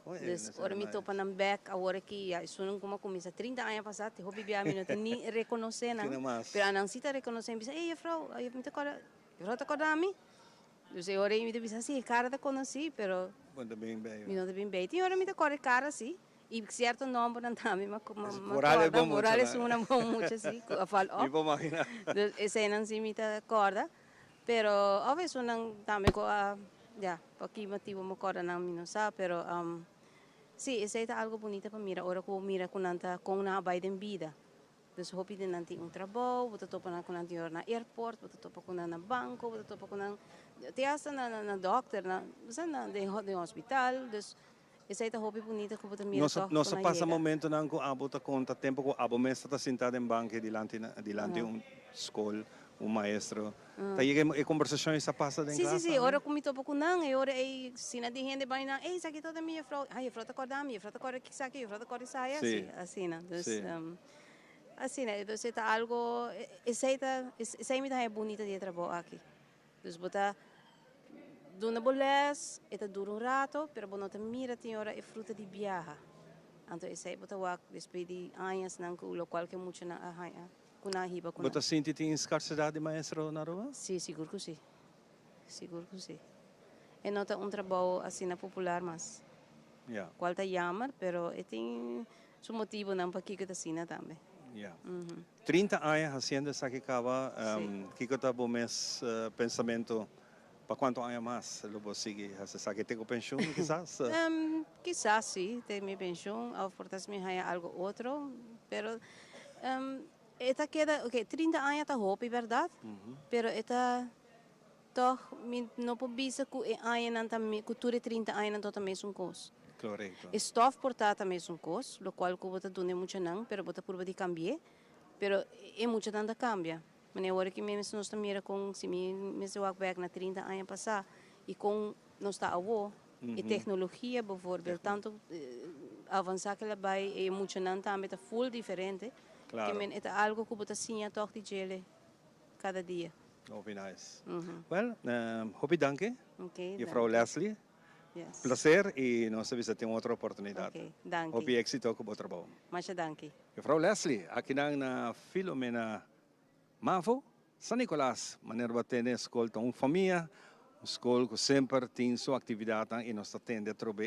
Dus ora me topa na back agora que isso não como começa 30 anos passado, te hobby bia minuto nem reconhecer não, pero a não cita reconhecer bisa, ei frau, aí me te cora, frau te cora mi. Dus ora me te bisa assim, cara te conheci, pero Muito bem, bem. Me não te bem bem, e ora me te cora cara assim. E certo nome não também, mas moral é bom muito. Moral é uma bom muito assim, a falar. Eu vou imaginar. Esse não se me acorda, pero a vezes não também com já, porque motivo me acorda não me não sabe, pero sim, esse é algo bonito para mira, ora com mira com nanta com na baiden vida. Dus hoop je nanti trabalho, você topa na com nanti na airport, você topa com na banco, você topa com na teasa na doctor, na você na de hospital, dus essa é a hobby bonita que você mira só. Nós passa momento não com abo tá conta tempo com abo mesmo tá sentado em banco delante escola maestro. Tá chega conversação essa passa dentro casa. Sim, ora com me topo com não, e ora é sina de gente vai na, ei, isso toda minha frau, ai, frau tá acordar minha, frau tá acordar que saque, frau tá acordar saia, assim, né? Dus assim, né? Então é algo, essa é bonita de trabalho aqui. Dus botar Duna boles, eta dura rato, pero bono te mira tem hora é fruta de viaja. Então esse aí bota wak depois de anos não com o qual que muito na ahaya, com a hiba com. Bota sente tem escassez de maestro na rua? Sim, seguro que sim. Seguro que sim. É nota trabalho assim na popular mas. Yeah. Qual tá chamar, pero tem seu motivo não para que tá assim também. Yeah. 30 anos haciendo essa que acaba, que tá bom mes pensamento. ¿Para cuántos años más lo vos sigue? ¿Hasta que tengo pensión quizás? Quizás sí, tengo mi pensión, o por tanto me haya algo otro, pero esta queda, 30 años está hopi, ¿verdad? Pero esta no puedo decir que años que tú 30 años no también es un cosa. Correcto. Stof portar também é um custo, o qual você dona muito não, pero você pode cambiar, pero é muito nada cambia. Mas agora que mesmo nós estamos com, se me se eu na 30 anos passar e com nós está avô, e tecnologia, por exemplo, tanto avançar que ela vai é muito não também está full diferente. Claro. Que é algo que você sinha toch de gele cada dia. Oh, very nice. Well, hope danke. Okay, Mevrouw Leslie. Yes. Placer e nós sabemos ter outra oportunidade. Okay, danke. Hope êxito com o trabalho. Mas danke. Mevrouw Leslie, aqui na Filomena Mavo, San Nicolás, maneira de ter escola com família, escola que sempre tem sua atividade e nós tende a trobar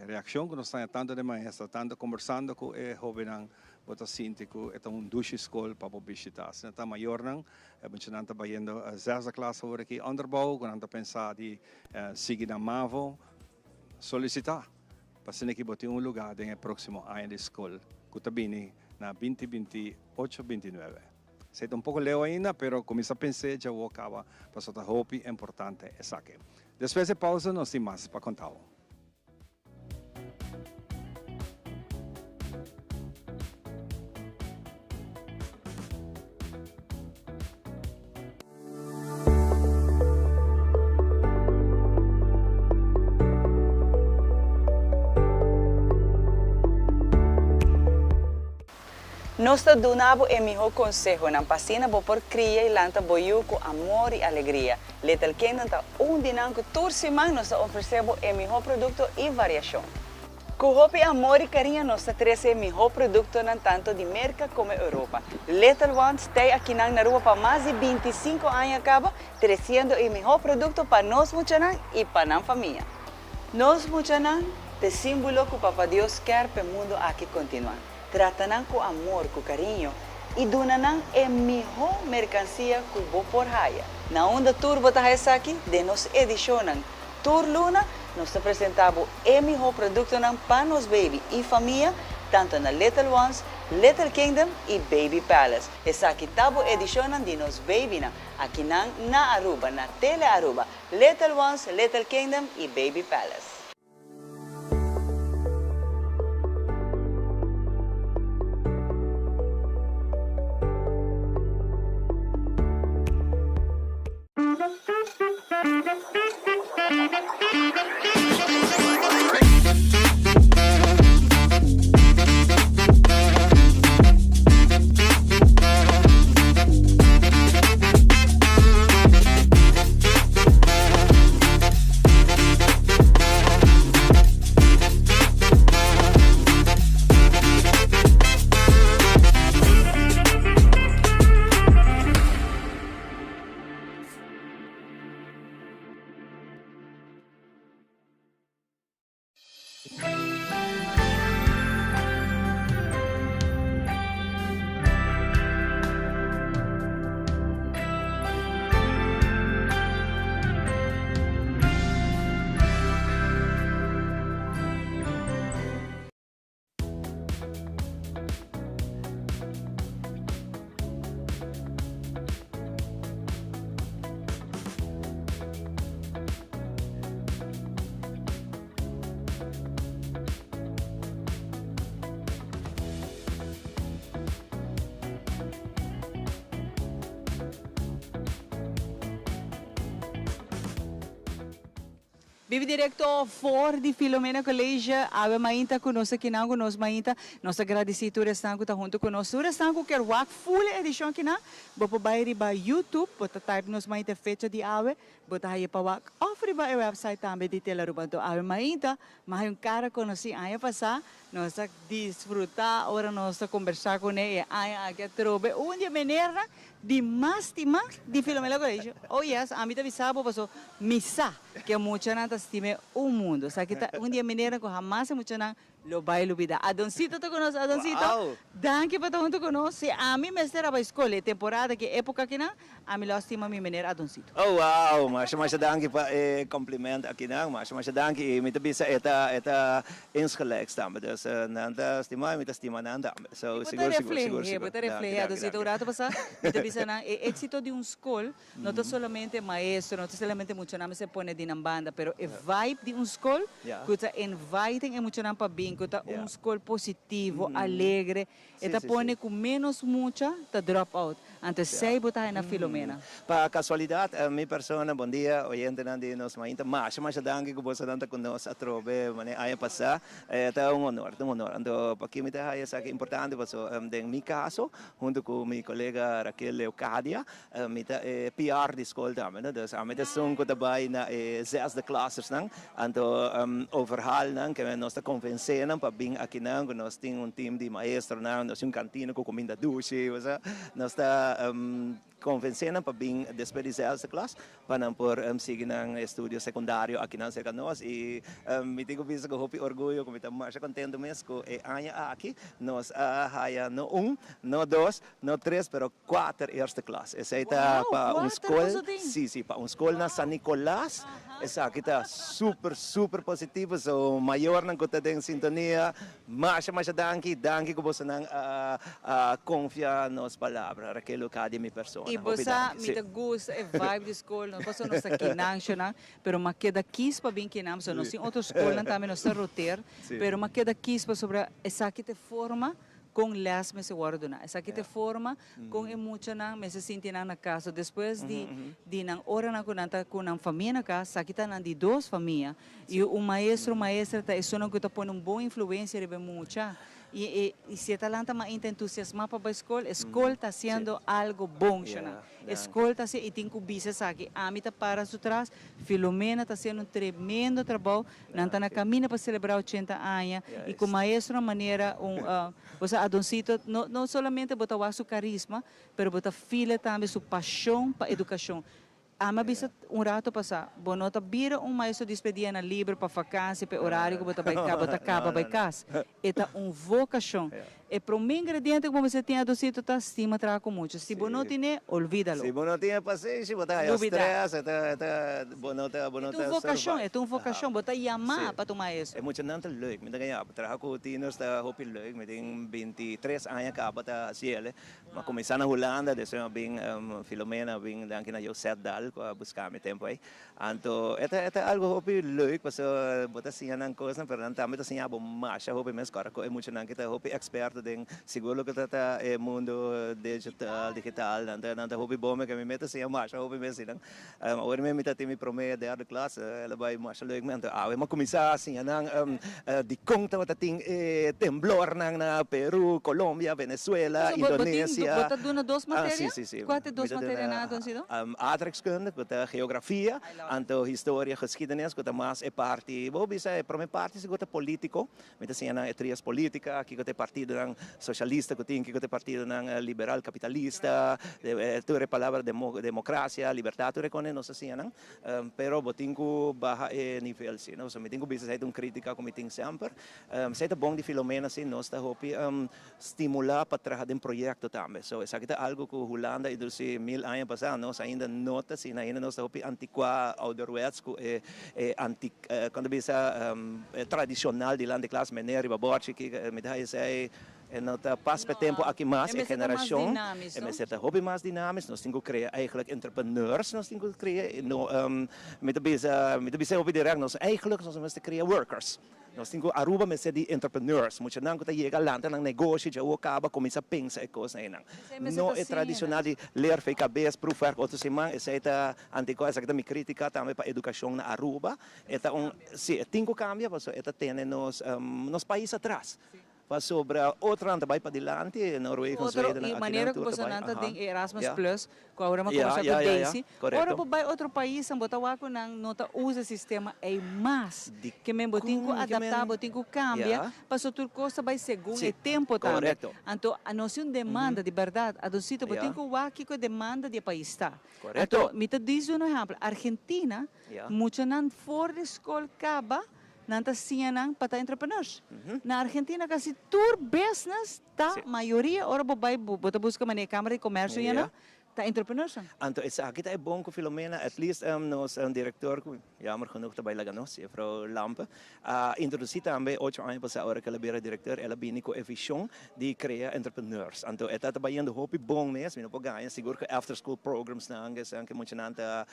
reação que nós estamos tanto de maestra, tanto conversando com o jovem, bota síntico, é duche escola para visitar. Se está maior não, a gente não está vendo a 6ª classe agora aqui underbouw, quando está pensando de seguir na Mavo, solicitar para ser que bote lugar no próximo ano de escola, que está bem na 2028-29. Sei pouco leu ainda, pero começa a pensar, já vou acabar, para sua hope importante é aqui. Depois de pausa, nós temos mais para contar. Nós donamos o melhor conselho na pasina por criar e lanta boiu com amor e alegria. Little Kingdom está dinanco toda semana nós oferecemos o melhor produto e variação. Com hope, amor e carinho nós trazemos o melhor produto tanto de América como Europa. Little Ones está aqui na Europa para mais de 25 anos acaba trazendo o melhor produto para nós muchanan e para a família. Nós muchanan é símbolo que o Papa Deus quer para o mundo aqui continuar. Tratam com amor, com carinho e donam a melhor mercancia que vou por raia. Na onda tour bota aqui, de nos edicionam Tour Luna, nós apresentamos o melhor produto para nos baby e família, tanto na Little Ones, Little Kingdom e Baby Palace. Essa aqui tabo edicionam de nos baby aqui na Aruba, na Tele Aruba, Little Ones, Little Kingdom e Baby Palace. Vive direto for de Filomena College, ave mainta conosco aqui não conosco mainta, nós agradecido o restanco tá junto conosco, o restanco quer walk full edição aqui não, bopo bairi ba YouTube, bota type nos mainta fecha de ave, bota aí para walk, ofre ba o website também de Telaruba do ave mainta, mas cara conheci aí passar, nós desfrutar, ora nós conversar com ele, aí aqui trobe, dia maneira de mais de Filomena College. Oh yes, a mim também sabe, passou missa, que é muito nada estime o mundo. Sabe que dia maneira que jamais muito nada Lo vai lubida. Adoncito te conosce, Adoncito? Wow. Danke para tu conosce. A mim mestre a escola, temporada que época que na, a mim lastima mi maneira Adoncito. Oh wow, mas dank pa compliment aqui não, mas dank e me bisa eta insgelijks também. Dus nanda estima, me estima nanda. So seguro. Botar refleje, Adoncito, urato passa, me bisa na éxito de escola, não é somente maestro, não é somente muito nome se põe de banda, pero é vibe de escola, que está inviting muito nome para bem, que está escola positivo, alegre, eta põe com menos mucha, tá drop out. Antes sei botar na Filomena. Pa casualidade, minha persona, bom dia, oyente de nos mainta, mas dank que você não conosco a trobe, mané aí passar, tá honor. Então, para que me tá aí essa que importante, porque em meu caso, junto com minha colega Raquel Leucadia, me tá PR de escola também, né? Dus me tá som que daarbij na 6de klasses, né? Então, overal, né? Que nós tá convencendo para vir aqui, né? Nós temos time de maestro, né? Nós temos cantina com comida doce, nós tá convencendo para vir depois de 6de classe, para por seguir no estudo secundário aqui na cerca nós e me digo bisa com orgulho, como estamos mais contente mesmo, e aqui nós há no 2, no 3, pero 4 eerste classe. Essa está para escola, sim, para escola na San Nicolás. Essa aqui está super positivo, so maior na conta de sintonia, mas dank que você não confia nas palavras, Raquel Leucadia, minha pessoa. E você me gusta a vibe de escola, não posso não estar kinang, pero me queda quis para bem kinang, so nós em outra escola também nós está roteiro, pero me queda quis para sobre essa que te forma com les me se guardona. Essa que te forma com emocional, me se sente na casa. Depois de na hora na com a família na casa, aqui tá na de 2 famílias. E o maestra tá isso não que tá põe boa influência de muita. E se está lá também entusiasmado para a escola está sendo algo bom, a escola está sendo, e tem que bisa aqui, a mim está para atrás, Filomena está sendo tremendo trabalho, não está na caminho para celebrar 80 anos, e com maestro maneira, você Adoncito, não somente botar o seu carisma, mas botar filha também, sua paixão para a educação. Ama bisa rato passar, bonota vira maestro despedia na livre para vacância, para horário que bota vai casa. Eta vocação. E para um ingrediente como você tem Adoncito, tá estima trago muito. Se você não tem, olvídalo. Se você não tem paciência, botar estresse, bonota. É uma vocação, botar chamar para o maestro. É muito leuk, me ganha, trago com tinos da hopi leuk, me tem 23 anos que bota ciele, mas começar na Holanda, depois bem Filomena, bem daqui na José Dal, para buscar meu tempo aí. Então, é algo hopi leuk, porque botar assim na coisa, mas não também assim abo mais, hopi mesmo cara, é muito não que tá hopi expert den seguro que tá mundo digital nanda hobby bom que me meta assim mais hobby mesmo não agora me meta tem me promete de classe ela vai mais leuk mente mas começar assim de conta que tem temblor na Peru, Colômbia, Venezuela, Indonésia. Bota duna 2 matérias? Sim. Quanto 2 matérias na Adoncito? Aardrijkskunde, geografia, anto história, geschiedenis, que mais é parte, bisa é primeira parte se gota político, meta assim na trias política, aqui que partido ng socialista, que tem que partido ng liberal capitalista, tu a palavra democracia, liberdade, tu reconhece não assim não, pero botingo baja nível sim, não, so me tingo bisa sa crítica como tem sempre, sa bom de Filomena sim, nós está hopi estimular para trabalhar em projeto também, so essa aqui algo que Holanda e dos 1000 anos passados, nós ainda nota sim, ainda nós está hopi antiqua ouderwets que anti quando bisa tradicional de lá de classe menor, baborchi que me dá esse não tá passa tempo aqui mais a geração é mais certa hobby mais dinâmico nós temos que criar eigenlijk entrepreneurs nós temos que criar met bisa hobby direct nós eigenlijk nós temos que criar workers nós temos que Aruba mas de entrepreneurs muito não que chega lá tá negócio já o acaba começa a pensar e coisa aí não é tradicional de ler fei cabeça provar outro semana essa é antigo essa que me critica também para educação na Aruba é se tem que cambiar porque é tem nos países atrás para sobre outra anda vai para diante Noruega com Suécia e maneira que você anda tem Erasmus Plus que agora uma coisa com Daisy ora vai outro país ang botawa ko nang nota usa sistema é mais que me botinho adaptar botinho cambia para outro coisa vai segundo o tempo também então a noção demanda de verdade a Adoncito botinho o aqui com demanda de país está então me te diz um exemplo Argentina muito não for de escola acaba nanta siya para entrepreneurs. Na Argentina kasi tour business ta maioria ora bobay bota busca mané Câmara de Comércio Yeah. ta entrepreneurs. Anto esa kita é bom com Filomena, at least nos diretor jammer genoeg daarbij laganos, juffrouw Lampe. Introduzie também 8 anos para a hora que ela vira diretor, ela bini com vision de criar entrepreneurs. Anto eta trabalhando hopi bom mês, mino ganha, seguro que after school programs na anges, anche muito nanta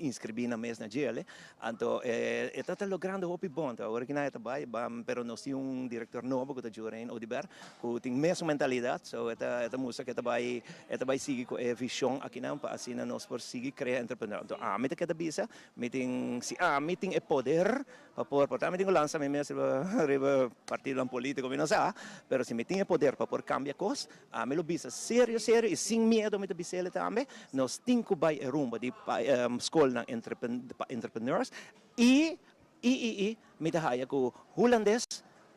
inscrever na mês na gele. Anto eta tá logrando hopi bom, a hora que na eta vai, pero nós temos diretor novo que tá jurando Odiber, que tem mesma mentalidade, so eta música que eta vai seguir com vision aqui não para assim nós por seguir criar entrepreneur. Então mita que bisa, meeting si meeting é poder para portar meeting lança mesmo riba partido político não sei, pero si meeting é poder para por cambiar coisas, me lo bisa sério e sem medo mita bisele também. Nós tinco vai rumba de escola para entrepreneurs e mita haya com holandês,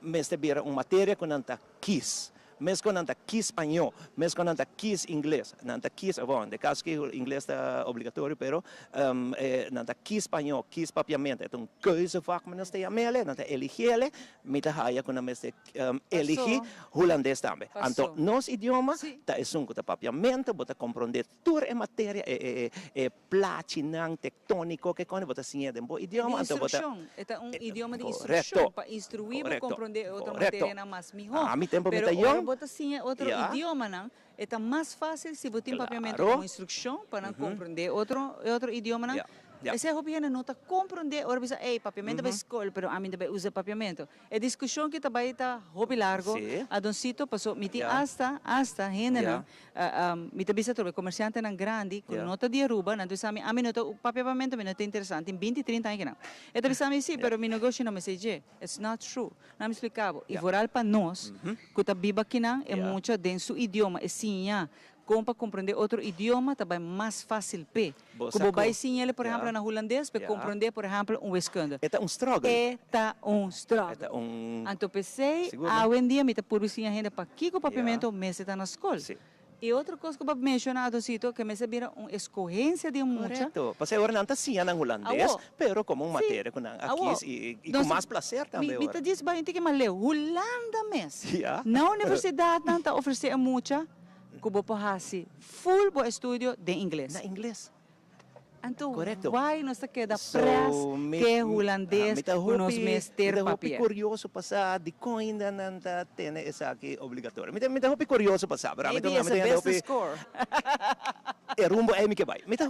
mas te bira matéria com nanta kiss. Mes con nanta kiss espanhol, mes con nanta kiss inglês, nanta kiss de caso que o inglês está obrigatório, pero nanta kiss espanhol, kiss papiamento, então coisa vak menos te amele, nanta eligele, mita haya com mes eligi holandês também. Então nos idioma ta é um que papiamento, bota compreender toda a matéria platinang tectônico que quando bota sinha de bom idioma, então bota idioma de instrução para instruir para compreender outra matéria na mais melhor. Mi tempo mita yon bota sim outro idioma não é mais fácil se botar papiamento como instrução para compreender outro idioma não esse é o que não está compreender ora bisa papiamento vai escola pero a mim também usa papiamento é discussão que também está hobby largo a doncito passou miti hasta gente não mita bisa trobe comerciante não grande com nota de Aruba não então a mim nota o papiamento me nota interessante em 20 30 anos não é também sabe sim pero meu negócio não me sei it's not true não me explicava e voral para nós que tá biba aqui não é muito denso idioma é sim como para compreender outro idioma também mais fácil como vai sim ele por exemplo na holandês para compreender por exemplo wiskunde é struggle então pensei hoje em dia me tá por sim a gente para que o papiamento mês está na escola e outra coisa que eu mencionado cito que me sabia uma escorrência de muita correto porque agora não está sim na holandês pero como uma matéria com aqui e com mais prazer também me tá diz bem que maleu Holanda mês na universidade não está oferecer muita kubo pohasi full bo estudio de inglês. Na inglês. Então, vai nos queda press que holandês nos mester papel. Curioso passar de ainda não tem essa aqui obrigatória. Me tá curioso passar, para mim best score. É rumbo é que vai. Me tá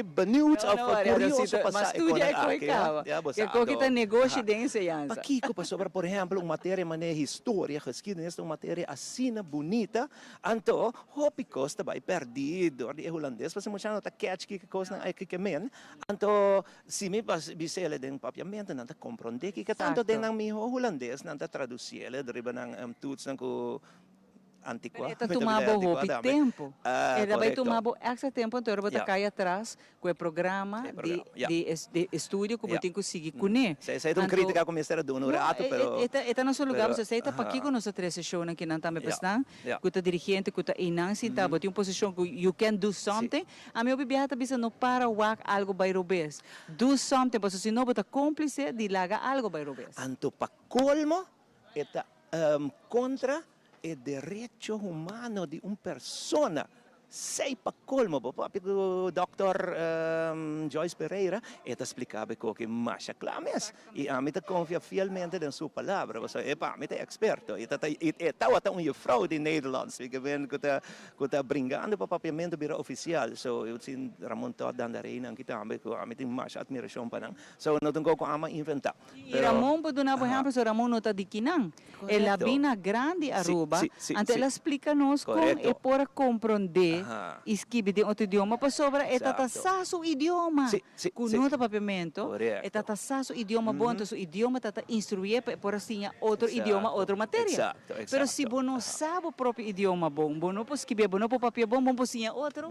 benieuwd of curioso passar. Mas tudo é coicava. Que coquita negócio de ensinança. Aqui que passou por exemplo, uma matéria maneira história, geschiedenis, uma matéria assim bonita. Então, hopi costa vai perdido de holandês, parce mo siya catch que coisa que men, então se me bisele den papiamento não tá compreender que tanto den ang mi holandês não tá traduzir ele deriva ng tuts ng ko antiqua. Está tomando tempo. Ele vai tomar extra tempo, então ele vai cair atrás com o programa de estúdio que tem que seguir com ele. Isso é uma crítica como esta do rato, pero está no seu lugar, você está para aqui com nossa três show que não está me prestando, que está dirigente, que está inansi, tá, tem uma posição que you can do something. A minha bibiata bisa no para wak algo by robes. Do something, porque se não bota cúmplice de laga algo by robes. Anto pa colmo, eta contra o direito humano de uma pessoa. Sei para colmo, o Dr. Joyce Pereira, ele explicava que mais clames e a mim confia fielmente em sua palavra. Você é para mim é experto. E estava até uma fraude de Nederlands, que vem que está brincando para papiamento bira oficial. So eu sim Ramon Todd Dandarina que também que a mim tem mais admiração para não. So não tenho como ama inventar. E Ramon por dar por exemplo, Ramon não está de Kinang. Ela bina grande Aruba. Então ela explica-nos como é para compreender esquive de outro idioma, para sobra é tatar o idioma. Com nota papiamento, é tatar o idioma bom, então o idioma tata instruir por assim outro idioma, outra matéria. Mas se você não sabe o próprio idioma bom, você não pode escrever, você não pode papel bom, você sim outro.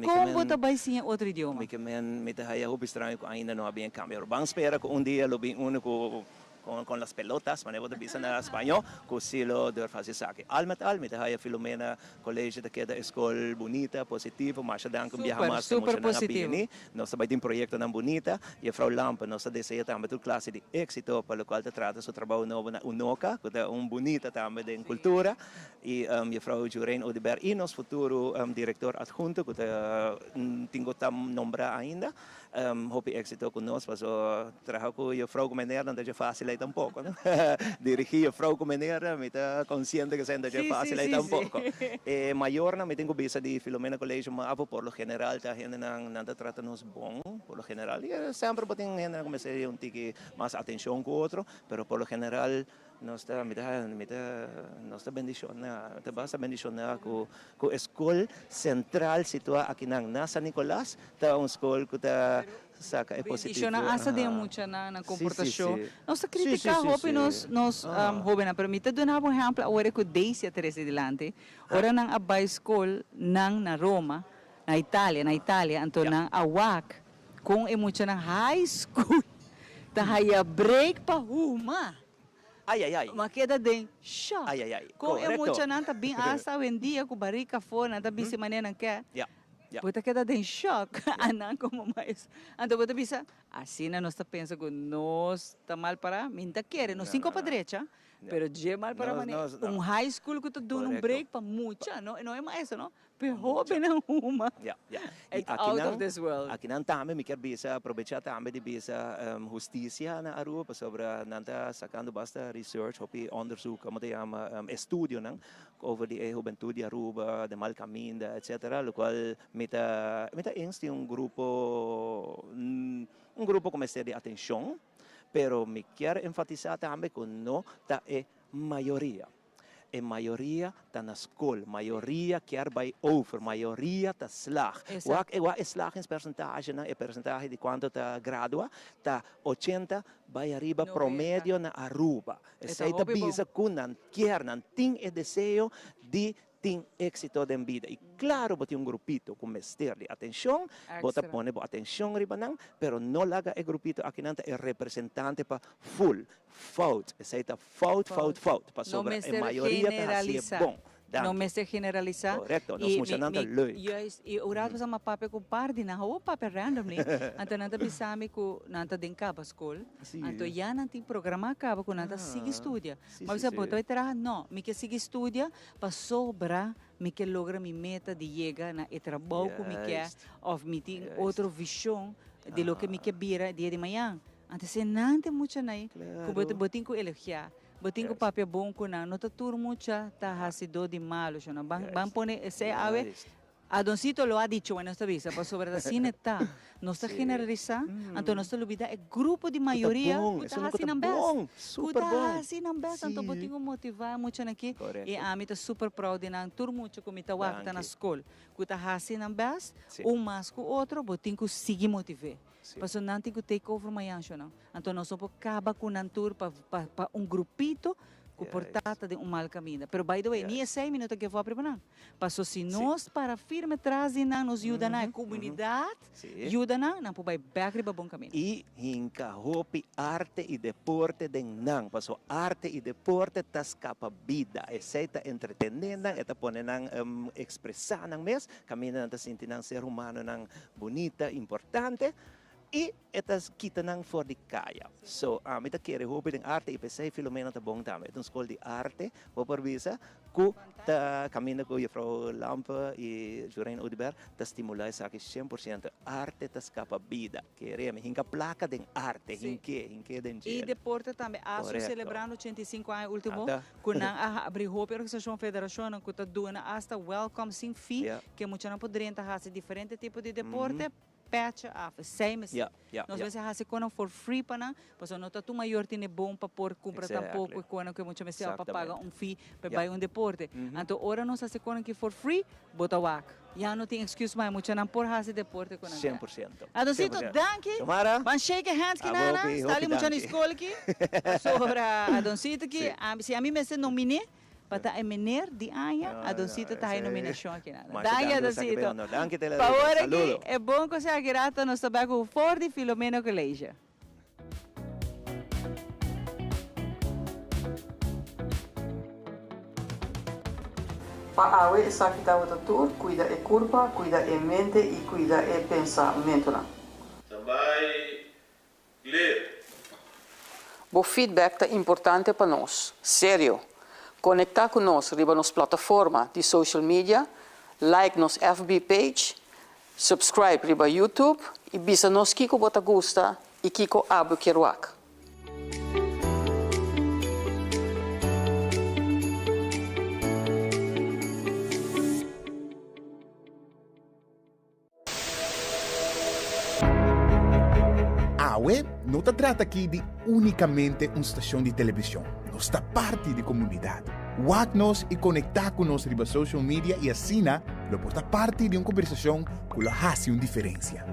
Como você vai sim outro idioma? Me tahaya hope estranho que ainda não havia câmbio. Vamos esperar que dia lo bem único con las pelotas, manejo de bisa na Espanol, kusilo der fazer saque. Almetal, me haya Filomena Colégio da escola bonita, positiva, mas dan com viajar mais super positivo. Nós também tem projeto na bonita e a Frau Lampa nós deseja também toda classe de êxito para o qual trata seu trabalho novo na Unoca, que é bonita também de cultura e a Frau Jurein Odiber e nosso futuro diretor adjunto que tenho tam nombrar ainda. Hope éxito conosco, mas trabalho com a Frau Comenera não é fácil aí tampouco, né? Dirigir a Frau Comenera, me está consciente que não é fácil aí tampouco. Maior na me tenho vista de Filomena Colégio, mas por lo general tá gente não trata nos bom, por lo general. E sempre botem gente comecei tique mais atenção com o outro, pero por lo general nós está bendicionar, te basta bendicionar com a escola central situada aqui na San Nicolás, tá uma escola que tá saca é positivo. Asa de mucha na comportação. Nós critica hope nos jovens, pero mita do na por exemplo, agora que desde a Teresa delante, ora nang abay school nang na Roma, na Itália, anto nang awak kung mucha nang high school. Tahaya break pa huma. Ai. Makeda din shock. Ai. Kung mucha nang tabing asa wendia ku barika fo na tabi si maneira que Puta queda em choque, anan como mais. Então, puta bisa, assim nós está pensando que nós está mal para, minta quer, nós cinco para direita, pero je mal para maneira. High school que tu dá break para mucha, não é mais isso, não? Pero jovem não uma. It's out of this world. Aqui não também me quer bisa aproveitar também de bisa justiça na Aruba sobre nanta sacando basta research, hopi onderzoek, como te chama estudio não over die juventude de Aruba, de mal caminho, etc. Lo qual meta insti um grupo como este de atenção, pero me quer enfatizar também que não tá maioria. A maioria está na escola, maioria quer vai over, maioria está slag. O slag em percentagem, é percentagem de quanto está gradua, está 80 vai arriba promédio na Aruba. Essa é a bisa que não quer, não tem o desejo de tem êxito da vida. E claro, bote grupito com mestre de atenção, bota pone atenção ribanang, pero não laga e grupito aqui não é representante para full, fault, essa é fault, para sobre a maioria tá bom. Não me se generalizar. Correto, nós funcionando lei. E o rato sa mapape ko pardi na hawo pape randomly. Anto nanta bisami ko nanta din ka ba school. Anto yan nanti programa ka ba ko nanta sige estudia. Mas sa boto itara no, mi que sige estudia pa sobra mi que logra mi meta de llegar na trabalho ko mi que of meeting outro visão de lo que mi que vira dia de manhã. Antes se nante mucha nai, ko botin ko elogiar. Botin ko papel bom ko na nota tur mucha ta hasido de malo, na ban pone se ave Adoncito lo ha dicho en esta visa, pues sobre la cine está, no está generalizar, entonces no se olvida el grupo de mayoría, que está así en vez, super bom, así en vez, entonces botingo motivar mucho aqui, e a mim está super proud de não tur mucho como está wakta na escola, que está así en vez, mais que o outro, botingo sigue motivar. Mas não tem que take over amanhã, não. Então nós somos acaba com um tour para grupito que portata de mal caminho. Pero by the way, nem 6 minutos que vou preparar. Passou se nós para firme trazem nos ajuda na comunidade, ajuda não vai back para bom caminho. E hinka hopi arte e deporte de nang. Passou arte e deporte tas capa vida. Essa entretenendo, eta pone nang expressar nang mes, caminho nang sinti nang ser humano nang bonita, importante. E etas kita nang for di kaya. So, mita kere hobi ng arte, ipesay Filomena ta bong tama. Itong school di arte, poparbisa, ku ta kamina ko yung Frau Lampa e Jurein Odiber, ta stimulay sa akin 100% arte tas kapabida. Kere, hinka plaka ng arte, hinke din gel. E deporte também, aso celebrando 85 anos último, kunang abri hobi organização federação, ku ta duana hasta welcome sin fee, que mucha não poderiam ta hacer diferente tipo de deporte, patch off, same as nós vezes hace quando for free para pois não tá tu maior tiene bom para por comprar tampouco e quando que muita vezes para pagar fee para vai deporte. Então ora nós hace quando que for free bota wak. Já não tem excuse mais muita não por hace deporte quando 100%. Adoncito, danke. Van shake hands que nada. Está ali muita na escola aqui. Sobra Adoncito que se a mim me se nomine para emener de año, Adoncito está en nominación aquí nada. Danke, Adoncito. Favor aqui, é bom que você agrata nos trabalho for de Filomena Colégio. Pa awe esa kita watatur, cuida e curva, cuida e mente e cuida e pensamento. Também ler. O feedback é importante para nós, sério. Conectar com nós riba nas plataformas de social media, like nos FB page, subscribe riba YouTube e bisa nos kiko bota gusta e kiko abo keruak. Awe não se trata aqui de unicamente uma estação de televisão. Nós está parte da comunidade. Wak-nos e conectar com nós riba social media e assim, lo porta parte de uma conversação que lo hace uma diferença.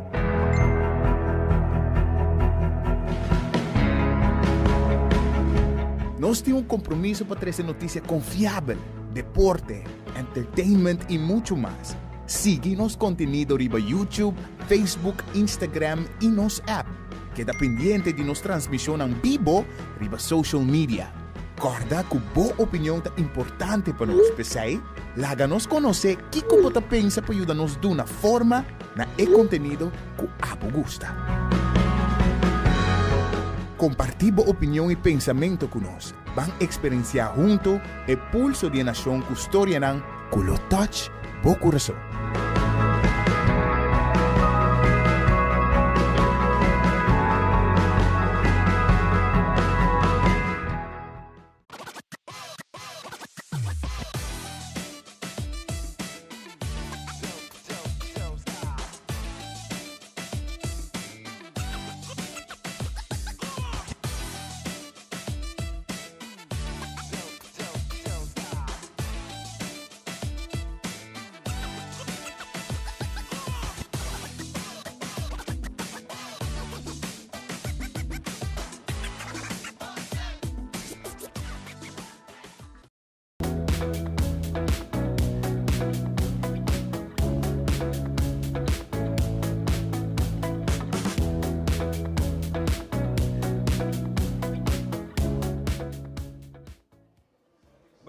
Nós temos um compromisso para trazer notícia confiável, deporte, entertainment e muito mais. Siga nosso conteúdo riba YouTube, Facebook, Instagram e nosso app. Queda pendiente de nossa transmissão em vivo riba social media. Corda que boa opinião é importante para nós, pessoal. Laga-nos conhecer o que você pensa para ajudar-nos de uma forma na conteúdo que abo gusta. Compartir boa opinião e pensamento com nós. Vão experienciar junto o pulso de nação que história não, que lo touch bo coração.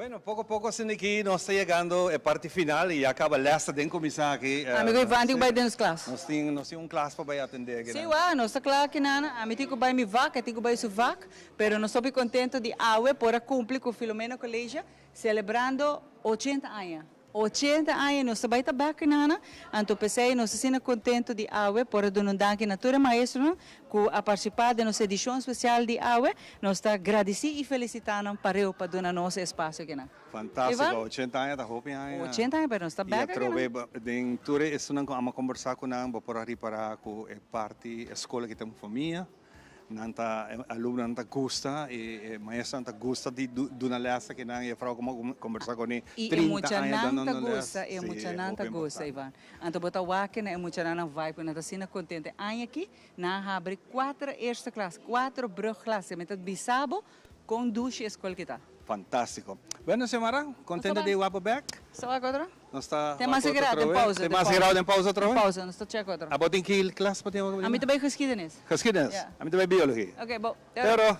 Bueno, poco a poco sendo aqui nós está chegando a parte final e acaba lesta de começar aqui. Amigo Ivan, tem que vai dentro das classes. Nós temos um classe para atender aqui. Sim, nós está claro que nada, a mim tem que vai me vaca, tem que vai su vaca, pero nós estamos contentos de AUE por cumprir com o Filomena Colégio, celebrando 80 anos. 80 anos, nós estamos bem nana, então pensei, nós estamos contentos de AUE por donar danke natura maestro, que a participar da nossa edição especial de AUE, nós estamos agradecidos e felicitando para donar nosso espaço aqui. Fantástico, 80 anos, está hoping aí. 80 anos, mas nós estamos bem aqui. E trove, den tour isso não vamos conversar com nós, por aí para com a parte escola que tem família. Nanta aluno nanta gusta e maestra nanta gusta de duna lesta que não e frau como conversar com ele 30 anos nanta gusta e muita nanta gusta Ivan então bota wake na muita nanta vibe nanta sina contente aí aqui na abre 4 eerste classe 4 brugklasse met het bisabo com 2 escola que tá. Fantástico. Bueno, Xiomara, contente de Wapo back? Só agora? Nós está. Tem mais grado em pausa. Tem mais grado em pausa outra vez? Pausa, nós está check outra. Abo tem que classe para ter uma. A mim também geschiedenis. Geschiedenis. A mim também biologia. Okay, bom. Pero.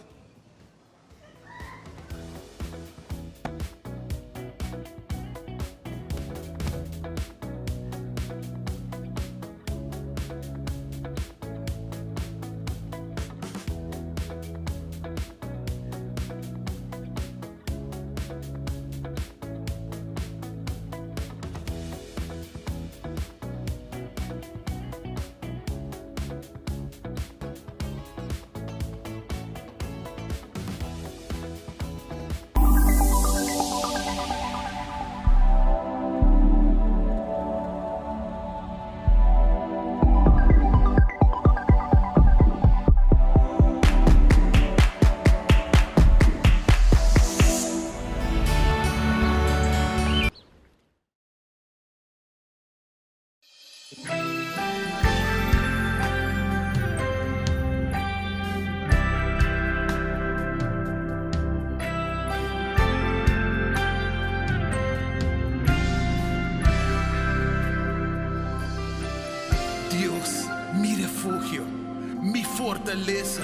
fortaleza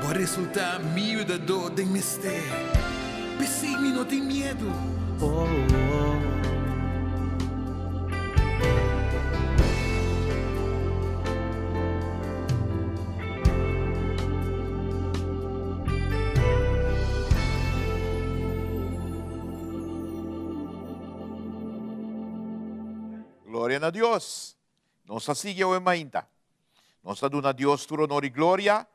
vai resultar meio da dor de mistério. Pensei-me, não tem medo. Glória a Deus. Nossa siga o mainta. Nossa duna Deus turo nori glória.